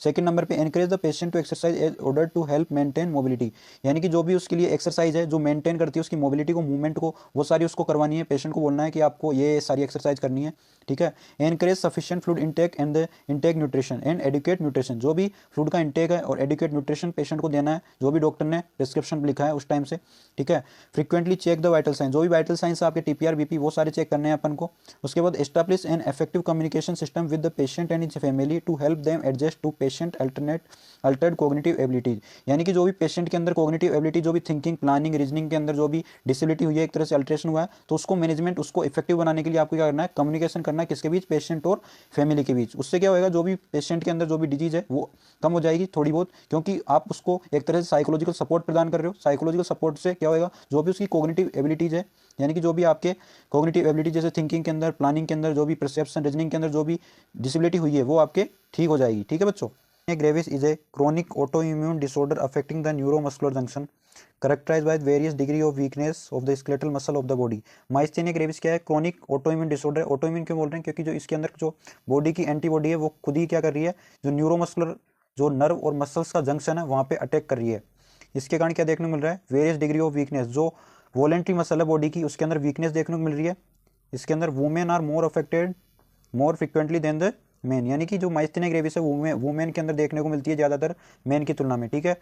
सेकंड नंबर पे encourage the patient to exercise as order to help maintain mobility, यानी कि जो भी उसके लिए एक्सरसाइज है जो मेंटेन करती है उसकी मोबिलिटी को, मूवमेंट को, वो सारी उसको करवानी है। पेशेंट को बोलना है कि आपको ये सारी एक्सरसाइज करनी है। ठीक है, encourage sufficient fluid intake and the intake nutrition and educate nutrition. जो भी फ्लूइड का इंटेक है और एडुकेट न्यूट्रिशन पेशेंट को देना है, जो भी डॉक्टर ने प्रिस्क्रिप्शन लिखा है उस टाइम से। ठीक है, frequently check the vital signs. जो भी वाइटल साइंस आपके टीपीआर बीपी वो सारे चेक करने हैं अपन को। उसके बाद establish an effective communication system with the patient and his family to help them adjust to patient altered cognitive abilities, यानी कि जो भी पेशेंट के अंदर कोग्निटिव एबिलिटी, जो भी थिंकिंग, प्लानिंग, रीजनिंग के अंदर जो भी डिसेबिलिटी हुई है, एक तरह से अल्ट्रेशन हुआ है, तो उसको मैनेजमेंट, उसको इफेक्टिव बनाने के लिए आपको क्या करना है, कम्युनिकेशन करना है किसके बीच, पेशेंट और फैमिली के बीच। उससे क्या होगा, जो भी पेशेंट के अंदर जो भी डिजीज है वो कम हो जाएगी थोड़ी बहुत, क्योंकि आप उसको एक तरह से साइकोलॉजिकल सपोर्ट प्रदान कर रहे हो। साइकोलॉजिकल सपोर्ट से क्या होगा, जो भी उसकी कोग्निटिव एबिलिटीज है, यानी कि जो भी आपके कोग्निटिव एबिलिटी जैसे थिंकिंग के अंदर, प्लानिंग के अंदर, जो भी परसेप्शन, रीजनिंग के अंदर जो भी डिसेबिलिटी हुई है वो आपके ठीक हो जाएगी। ठीक है बच्चों। Gravis is a chronic autoimmune disorder affecting the neuromuscular junction characterized by various degree of weakness of the skeletal muscle of the body। Myasthenia gravis क्या है, क्रोनिक ऑटोइम्यून डिसऑर्डर। ऑटोइम्यून क्यों बोल रहे हैं, क्योंकि जो इसके अंदर जो बॉडी की एंटीबॉडी है वो खुद ही क्या कर रही है, जो न्यूरोमस्कुलर, जो नर्व और मसल्स का जंक्शन है वहाँ पे अटैक कर रही है। इसके कारण क्या देखने को मिल रहा है, वेरियस डिग्री ऑफ वीकनेस। जो वॉलेंट्री मसल है बॉडी की उसके अंदर वीकनेस देखने को मिल रही है। इसके अंदर women are more affected more frequently than the men, यानी कि जो माइस्थेनिया ग्रेविस है वुमेन के अंदर देखने को मिलती है ज़्यादातर मेन की तुलना में। ठीक है,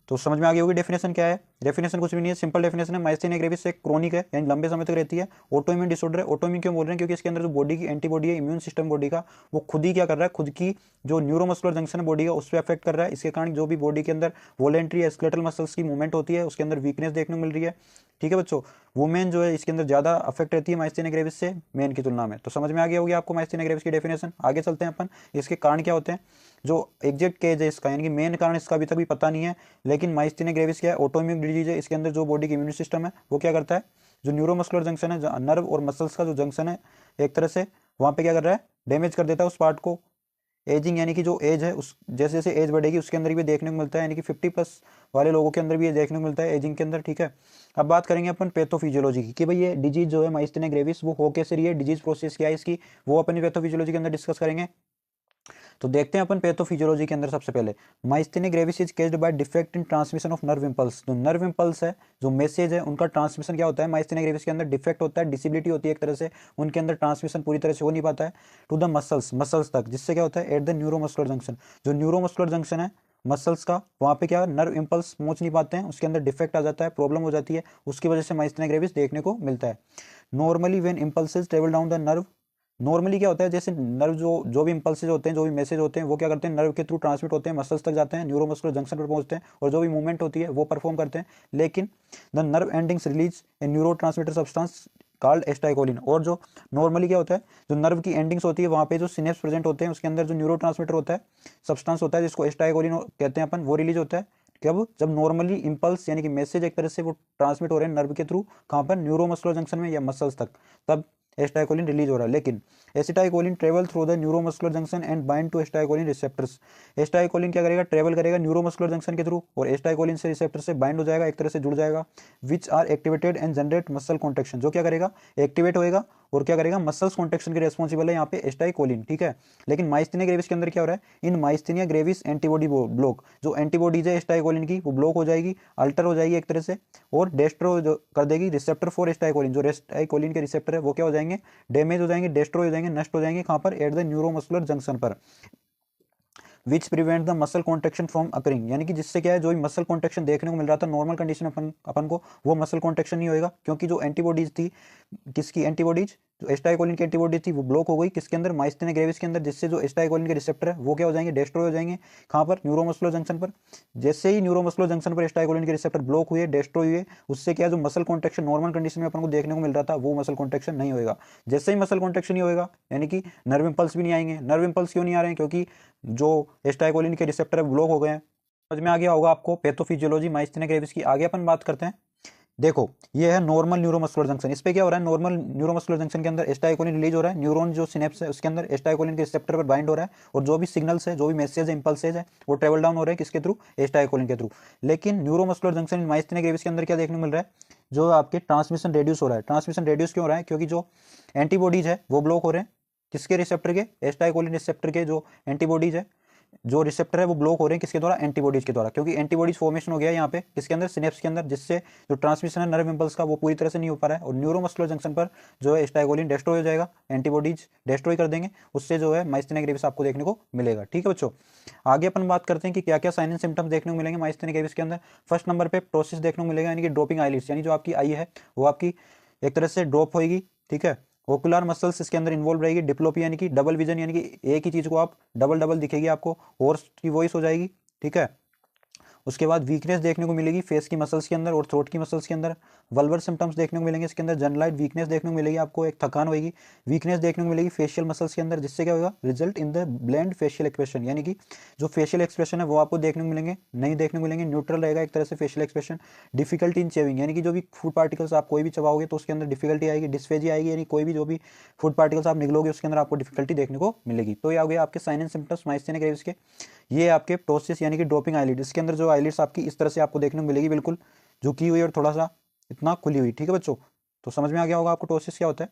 तो समझ में आ गई होगी डेफिनेशन क्या है। डेफिनेशन कुछ भी नहीं है, सिंपल डेफिनेशन है, माइस्थेनिया ग्रेविस एक क्रोनिक है यानी लंबे समय तक रहती है, ऑटो इम्यून डिसऑर्डर है। ऑटो इम्यून क्यों बोल रहे हैं, क्योंकि इसके अंदर जो बॉडी की एंटीबॉडी है, इम्यून सिस्टम बॉडी का, वो खुद ही क्या कर रहा है, खुद की जो न्यूरोमस्कुलर जंक्शन है बॉडी का उस पर अफेक्ट कर रहा है। इसके कारण जो भी बॉडी के अंदर वॉलेंट्री या स्केलेटल मसल्स की मूवमेंट होती है उसके अंदर वीकनेस देखने को मिल रही है। ठीक है बच्चों, वुमेन जो है इसके अंदर ज्यादा अफेक्ट रहती है माइस्थेनिया ग्रेविस से मेन की तुलना में। तो समझ में आ गया होगी आपको माइस्थेनिया ग्रेविस की डेफिनेशन। आगे चलते हैं अपन, इसके कारण क्या होते हैं, जो एग्जैक्ट केज है इसका यानी कि मेन कारण इसका अभी तक भी पता नहीं है, लेकिन माइस्थेनिया ग्रेविस क्या है, ऑटोइम्यून डिजीज है। इसके अंदर जो बॉडी की इम्यून सिस्टम है वो क्या करता है, जो न्यूरोमस्कुलर जंक्शन है, नर्व और मसल्स का जो जंक्शन है एक तरह से वहां पे क्या कर रहा है, डैमेज कर देता है उस पार्ट को। एजिंग यानी कि जो एज है उस जैसे जैसे एज बढ़ेगी उसके अंदर भी देखने को मिलता है, यानी कि 50+ वाले लोगों के अंदर भी ये देखने को मिलता है एजिंग के अंदर। ठीक है, अब बात करेंगे अपन पैथोफिजियोलॉजी की कि भाई ये डिजीज जो है माइस्थेनिया ग्रेविस वो हो कैसे रही है, डिजीज प्रोसेस क्या है इसकी, वो अपन पैथोफिजियोलॉजी के अंदर डिस्कस करेंगे। तो देखते हैं अपन पैथोफिजियोलॉजी के अंदर सबसे पहले, myasthenia gravis is caused by defect in transmission of nerve impulse. जो नर्व इंपल्स है, जो मैसेज है, उनका ट्रांसमिशन क्या होता है, माइस्थेनिया ग्रेविस के अंदर डिफेक्ट होता है, डिसेबिलिटी होती है एक तरह से, उनके अंदर ट्रांसमिशन पूरी तरह से हो नहीं पाता है टू द मसल्स तक, जिससे क्या होता है एट द न्यूरोमस्कुलर जंक्शन, जो न्यूरोमस्कुलर जंक्शन है मसल्स का, वहाँ पे क्या नर्व इंपल्स पहुंच नहीं पाते हैं, उसके अंदर डिफेक्ट आ जाता है, प्रॉब्लम हो जाती है, उसकी वजह से माइस्थेनिया ग्रेविस देखने को मिलता है। Normally when impulses travel down the nerve, normally क्या होता है, जैसे नर्व जो भी इंपल्सेज होते हैं, जो भी मैसेज होते हैं, वो क्या करते हैं नर्व के थ्रू ट्रांसमिट होते हैं, मसल्स तक जाते हैं, न्यूरोमस्कुलर जंक्शन पर पहुंचते हैं और जो भी मूवमेंट होती है वो परफॉर्म करते हैं। लेकिन the nerve endings release a neuro transmitter substance called acetylcholine. और जो नॉर्मली क्या होता है, जो नर्व की एंडिंग्स होती है वहाँ पे जो सिनेप्स प्रेजेंट होते हैं उसके अंदर जो न्यूरो ट्रांसमीटर होता है, सब्सटेंस होता है जिसको एस्टाइकोलिन कहते हैं अपन, वो रिलीज होता है कब, जब नॉर्मली इंपल्स यानी कि मैसेज एक तरह से वो ट्रांसमिट हो रहे हैं नर्व के थ्रू, कहाँ पर, न्यूरोमस्कुलर जंक्शन में या मसल्स तक, तब एस्टाइकोलिन रिलीज हो रहा है। लेकिन acetylcholine travel through the neuromuscular junction and bind to acetylcholine receptors. Acetylcholine क्या करेगा, ट्रेवल करेगा न्यूरोमस्कुलर जंक्शन के थ्रू और एस्टाइकोलिन से रिसेप्टर से बाइंड हो जाएगा, एक तरह से जुड़ जाएगा, which are activated and generate muscle contraction. जो क्या करेगा, एक्टिवेट होएगा और क्या करेगा, मसल्स कॉन्ट्रेक्शन के रिस्पॉन्सिबल है यहाँ पे एस्टाइकोलिन। ठीक है, लेकिन माइस्थेनिया ग्रेविस के अंदर क्या हो रहा है, इन माइस्थेनिया ग्रेविस एंटीबॉडी ब्लॉक, जो एंटीबॉडीज है एस्टाइकोलिन की वो ब्लॉक हो जाएगी, अल्टर हो जाएगी एक तरह से, और डेस्ट्रो जो कर देगी रिसेप्टर फॉर एस्टाइकोलिन, जो एस्टाइकोलिन के रिसेप्टर है वो क्या हो जाएंगे, डैमेज हो जाएंगे, डेस्ट्रॉय हो जाएंगे, नष्ट हो जाएंगे, कहाँ पर, एट द न्यूरोमस्कुलर जंक्शन पर, which prevent the muscle contraction from occurring. यानी कि जिससे क्या है, जो मसल कॉन्ट्रेक्शन देखने को मिल रहा था नॉर्मल कंडीशन अपन को, वो मसल कॉन्ट्रेक्शन नहीं होएगा, क्योंकि जो एंटीबॉडीज थी, किसकी एंटीबॉडीज, जो एस्टाइकोलिन की एंटीबॉडी थी वो ब्लॉक हो गई, किसके अंदर, माइस्थेनिया ग्रेविस के अंदर, जिससे जो एस्टाइकोलिन के रिसेप्टर है वो क्या हो जाएंगे, डेस्ट्रॉय हो जाएंगे, कहाँ पर, न्यूरोमस्कुलर जंक्शन पर। जैसे ही न्यूरोमस्कुलर जंक्शन पर एस्टाइकोलिन के रिसेप्टर ब्लॉक हुए, डेस्ट्रॉय हुए, उससे क्या, जो मसल कॉन्ट्रेक्शन नॉर्मल कंडीशन में अपन को देखने को मिल रहा था वो मसल कॉन्ट्रेक्शन नहीं होएगा। जैसे ही मसल कॉन्ट्रेक्शन नहीं होएगा, यानी कि नर्व इंपल्स भी नहीं आएंगे। नर्व इंपल्स क्यों नहीं आ रहे हैं, क्योंकि जो एस्टाइकोलिन के रिसेप्टर ब्लॉक हो गए हैं। समझ में आ गया होगा आपको पैथोफिजियोलॉजी माइस्थेनिया ग्रेविस की। आगे अपन बात करते हैं, देखो ये है नॉर्मल न्यूरोमस्कुलर जंक्शन। इस पे क्या हो रहा है, नॉर्मल न्यूरोमस्कुलर जंक्शन के अंदर एस्टाइकोलिन रिलीज हो रहा है, न्यूरॉन जो सिनेप्स है उसके अंदर एस्टाइकोलिन के रिसेप्टर पर बाइंड हो रहा है, और जो भी सिग्नल्स है, जो भी मैसेज है, इंपल्सेज है, वो ट्रेवल डाउन हो रहे हैं किसके थ्रू, एस्टाइकोलिन के थ्रू। लेकिन न्यूरोमस्कुलर जंक्शन माइस्थेनिया ग्रेविस के अंदर क्या देखने को मिल रहा है, जो आपके ट्रांसमिशन रेड्यूस हो रहा है। ट्रांसमिशन रेड्यूस क्यों हो रहा है, क्योंकि जो एंटीबॉडीज है वो ब्लॉक हो रहे हैं, किसके रिसेप्टर के, एस्टाइकोलिन रिसेप्टर के जो एंटीबॉडीज है, जो रिसेप्टर है वो ब्लॉक हो रहे हैं किसके द्वारा, एंटीबॉडीज के द्वारा, क्योंकि एंटीबॉडीज फॉर्मेशन हो गया यहाँ पे किसके अंदर, सिनेप्स के अंदर, जिससे जो ट्रांसमिशन है नर्व इंपल्स का वो पूरी तरह से नहीं हो पा रहा है, और न्यूरोमस्कुलर जंक्शन पर जो है एस्टाइकोलिन डेस्ट्रॉय हो जाएगा, एंटीबॉडीज डेस्ट्रॉय कर देंगे, उससे जो है माइस्थेनिया ग्रेविस आपको देखने को मिलेगा। ठीक है बच्चों, आगे अपन बात करते हैं कि क्या क्या साइन एंड सिम्टम्स देखने को मिलेंगे माइस्थेनिया ग्रेविस के अंदर। फर्स्ट नंबर पे प्रोसेस देखने को मिलेगा, यानी कि ड्रॉपिंग आईलिड्स, यानी जो आपकी आई है वो आपकी एक तरह से ड्रॉप होगी। ठीक है, ओकुलर मसल्स इसके अंदर इन्वॉल्व रहेगी, डिप्लोपी यानी कि डबल विजन, यानी कि एक ही चीज को आप डबल डबल दिखेगी आपको, हॉर्स की वॉइस हो जाएगी। ठीक है, उसके बाद वीकनेस देखने को मिलेगी फेस की मसल्स के अंदर और थ्रोट की मसल्स के अंदर। वल्वर सिम्टम्स देखने को मिलेंगे इसके अंदर, जनरलाइज वीकनेस देखने को मिलेगी आपको, एक थकान होगी, वीकनेस देखने को मिलेगी फेशियल मसल्स के अंदर, जिससे क्या होगा, result in the blend facial expression, यानी कि जो फेशियल एक्सप्रेशन है वो आपको देखने को मिलेंगे, नहीं देखने को मिलेंगे, न्यूट्रल रहेगा एक तरह से facial expression. Difficulty in chewing, यानी कि जो भी फूड पार्टिकल्स आप कोई भी चबाओगे तो उसके अंदर डिफिकल्टी आएगी, डिस्फेजी आएगी, यानी कोई भी जो भी फूड पार्टिकल्स आप निगलोगे उसके अंदर आपको डिफिकल्टी देखने को मिलेगी। तो ये आ गया आपके sign and symptoms myasthenia gravis के। ये आपके प्रोसेस यानी कि ड्रॉपिंग आईलिड, इसके अंदर जो आईलिड्स आपकी इस तरह से आपको देखने को मिलेगी, बिल्कुल झुकी हुई और थोड़ा सा इतना खुली हुई। ठीक है बच्चों, तो समझ में आ गया होगा आपको टोसिस क्या होता है।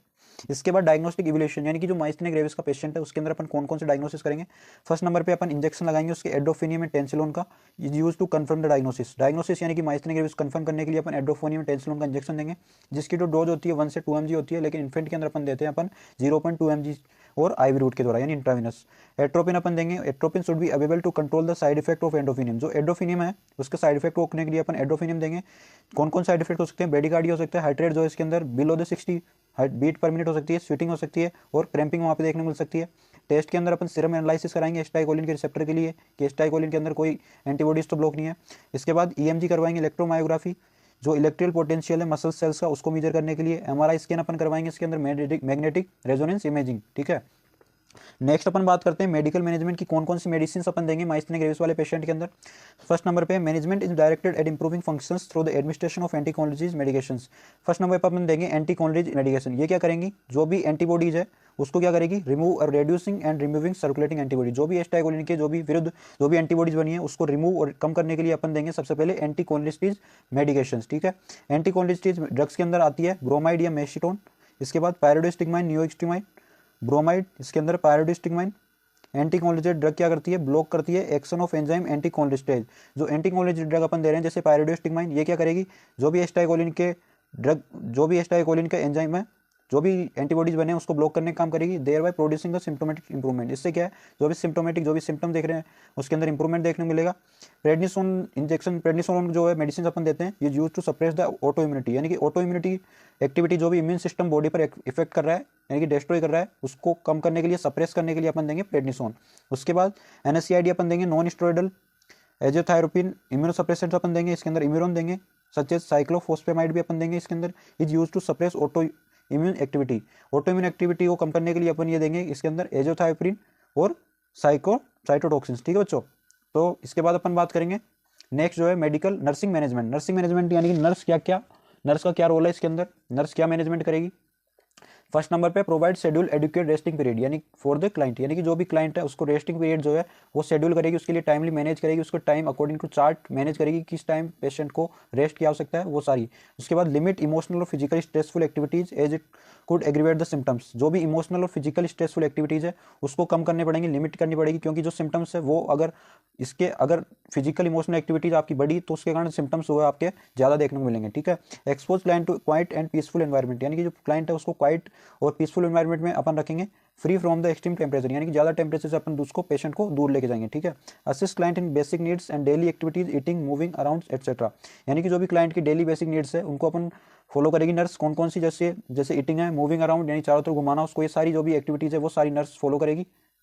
इसके बाद डायग्नोस्टिक इवोल्यूशन, यानी कि जो माइस्थेनिया ग्रेविस का पेशेंट है उसके अंदर अपन कौन कौन से डायग्नोसिस करेंगे। फर्स्ट नंबर पे अपन इंजेक्शन लगाएंगे उसके एडोफेनियम एंड टेंसिलोन का, use to confirm the diagnosis यानी कि माइस्थेनिया ग्रेविस कंफर्म करने के लिए अपन एडोफेनियम एंड टेंसिलोन का इंजेक्शन देंगे, जिसकी जो डोज होती है 1 से 2 mg होती है, लेकिन इन्फेंट के अंदर अपन देते हैं अपन 0.2 mg और आईवी रूट के द्वारा यानी इंट्राविनस। एट्रोपिन अपन देंगे, atropine should be available to control the side effect of edrophonium. जो एंडोफिनियम है उसके साइड इफेक्ट को रोकने के लिए अपन एंडोफिनियम देंगे। कौन कौन साइड इफेक्ट हो सकते हैं, ब्रेडिकार्डिया हो सकता है, हाइट रेट जो है इसके अंदर below the 60 beat per minute हो सकती है, स्वीटिंग हो सकती है और क्रैम्पिंग वहाँ पे देखने को मिल सकती है। टेस्ट के अंदर अपन सीरम एनालिसिस कराएंगे एस्टाइकोलिन के रिसेप्टर के लिए कि एस्टाइकोलिन के अंदर कोई एंटीबॉडीज तो ब्लॉक नहीं है। इसके बाद ईएमजी करवाएंगे, इलेक्ट्रोमायोग्राफी, जो इलेक्ट्रिकल पोटेंशियल है मसल सेल्स का उसको मेजर करने के लिए। एमआरआई स्कैन अपन करवाएंगे इसके अंदर, मैग्नेटिक रेजोनेंस इमेजिंग, ठीक है। नेक्स्ट अपन बात करते हैं मेडिकल मैनेजमेंट की, कौन कौन सी मेडिसिन अपन देंगे माइस्थेनिया ग्रेविस वाले पेशेंट के अंदर। फर्स्ट नंबर पे management is directed eight improving functions through the administration of anticholinergic medications. First number पर अपन देंगे एंटीकोलिनर्जिक मेडिकेशन। ये क्या करेंगी, जो भी एंटीबॉडीज है उसको क्या करेगी, रिमूव और reducing and removing circulating antibody. जो भी एस्टाइकोलिन के जो भी विरुद्ध जो भी एंटीबॉडीज बनी है उसको रिमूव और कम करने के लिए अपन देंगे सबसे पहले एंटीकोलिनिस्टीज मेडिकेशंस, ठीक है। एंटीकोलिनिस्टीज ड्रग्स के अंदर आती है ब्रोमाइड या मेशिटोन, इसके बाद पायरोडिस्टिगमाइन, नियोएक्स्टिमाइन, ब्रोमाइड, इसके अंदर पायरोडिस्टिगमाइन। एंटीकोलिनेटेड ड्रग क्या करती है, ब्लॉक करती है एक्शन ऑफ एंजाइम एंटीकोलिनेस्टेज। जो एंटीकोलिनेटेड ड्रग अपन दे रहे हैं जैसे पायरोडिस्टिगमाइन, ये क्या करेगी, जो भी एस्टाइकोलिन के ड्रग जो भी एस्टाइकोलिन का एंजाइम है जो भी एंटीबॉडीज बने हैं उसको ब्लॉक करने का काम करेगी, thereby producing the symptomatic improvement. इससे क्या है, जो भी सिम्टोमेटिक जो भी सिम्टम देख रहे हैं उसके अंदर इंप्रूवमेंट देखने को मिलेगा। प्रेडनिसोन इंजेक्शन, प्रेडनिसोन जो है मेडिसिन अपन देते हैं ये use to suppress the auto immunity, यानी कि ऑटो इम्यूनिटी एक्टिविटी जो भी इम्यून सिस्टम बॉडी पर इफेक्ट कर रहा है यानी कि डिस्ट्रॉय कर रहा है उसको कम करने के लिए, सप्रेस करने के लिए अपन देंगे प्रेडनिसोन। उसके बाद एनएसएआईडी अपन देंगे, नॉन स्टेरॉइडल एजोथायरोपिन, इम्यूनोसप्रेसेंट्स अपन देंगे, इसके अंदर इम्यूरोन देंगे, सच एज साइक्लोफॉस्फेमाइड भी अपन देंगे इसके अंदर, is use to suppress auto immune activity. Auto immune activity को कम करने के लिए अपन ये देंगे इसके अंदर एजोथायोप्रिन और साइटोटॉक्सिन्स, ठीक है बच्चों। तो इसके बाद अपन बात करेंगे नेक्स्ट जो है medical nursing management. Nursing management यानी कि नर्स का क्या रोल है इसके अंदर, नर्स क्या मैनेजमेंट करेगी। फर्स्ट नंबर पे provide schedule educate resting period यानी फॉर द क्लाइंट, यानी कि जो भी क्लाइंट है उसको रेस्टिंग पीरियड जो है वो शेड्यूल करेगी, उसके लिए टाइमली मैनेज करेगी, उसको time according to chart manage करेगी, किस टाइम पेशेंट को रेस्ट की आवश्यकता है वो सारी। उसके बाद लिमिट इमोशनल और physical stressful activities as it could aggravate the symptoms. जो भी इमोशनल और फिजिकल स्ट्रेसफुल एक्टिविटीज है उसको कम करने पड़ेंगे, लिमिट करनी पड़ेगी, क्योंकि जो सिम्टम्स है वो अगर फिजिकल इमोशनल एक्टिविटीज आपकी बढ़ी तो उसके कारण सिम्टम्स जो है आपके ज़्यादा देखने को मिलेंगे, ठीक है। Expose client to quiet and peaceful environment, यानी कि जो क्लाइंट है उसको क्वाइट और पीसफुल एनवायरमेंट में अपन रखेंगे, free from the extreme temperature, यानी कि ज़्यादा टेम्परेचर से अपन उसको पेशेंट को दूर लेके जाएंगे, ठीक है। Assist client in basic needs and daily activities, eating, moving around etcetera, यानी कि जो भी क्लाइंट की डेली बेसिक नीड्स है उनको अपन फॉलो करेगी नर्स। कौन कौन सी, जैसे ईटिंग है, मूविंग अराउंड यानी चारों तरफ घुमाना उसको, ये सारी जो भी एक्टिविटीज़ है वो सारी नर्स फॉलो करेगी।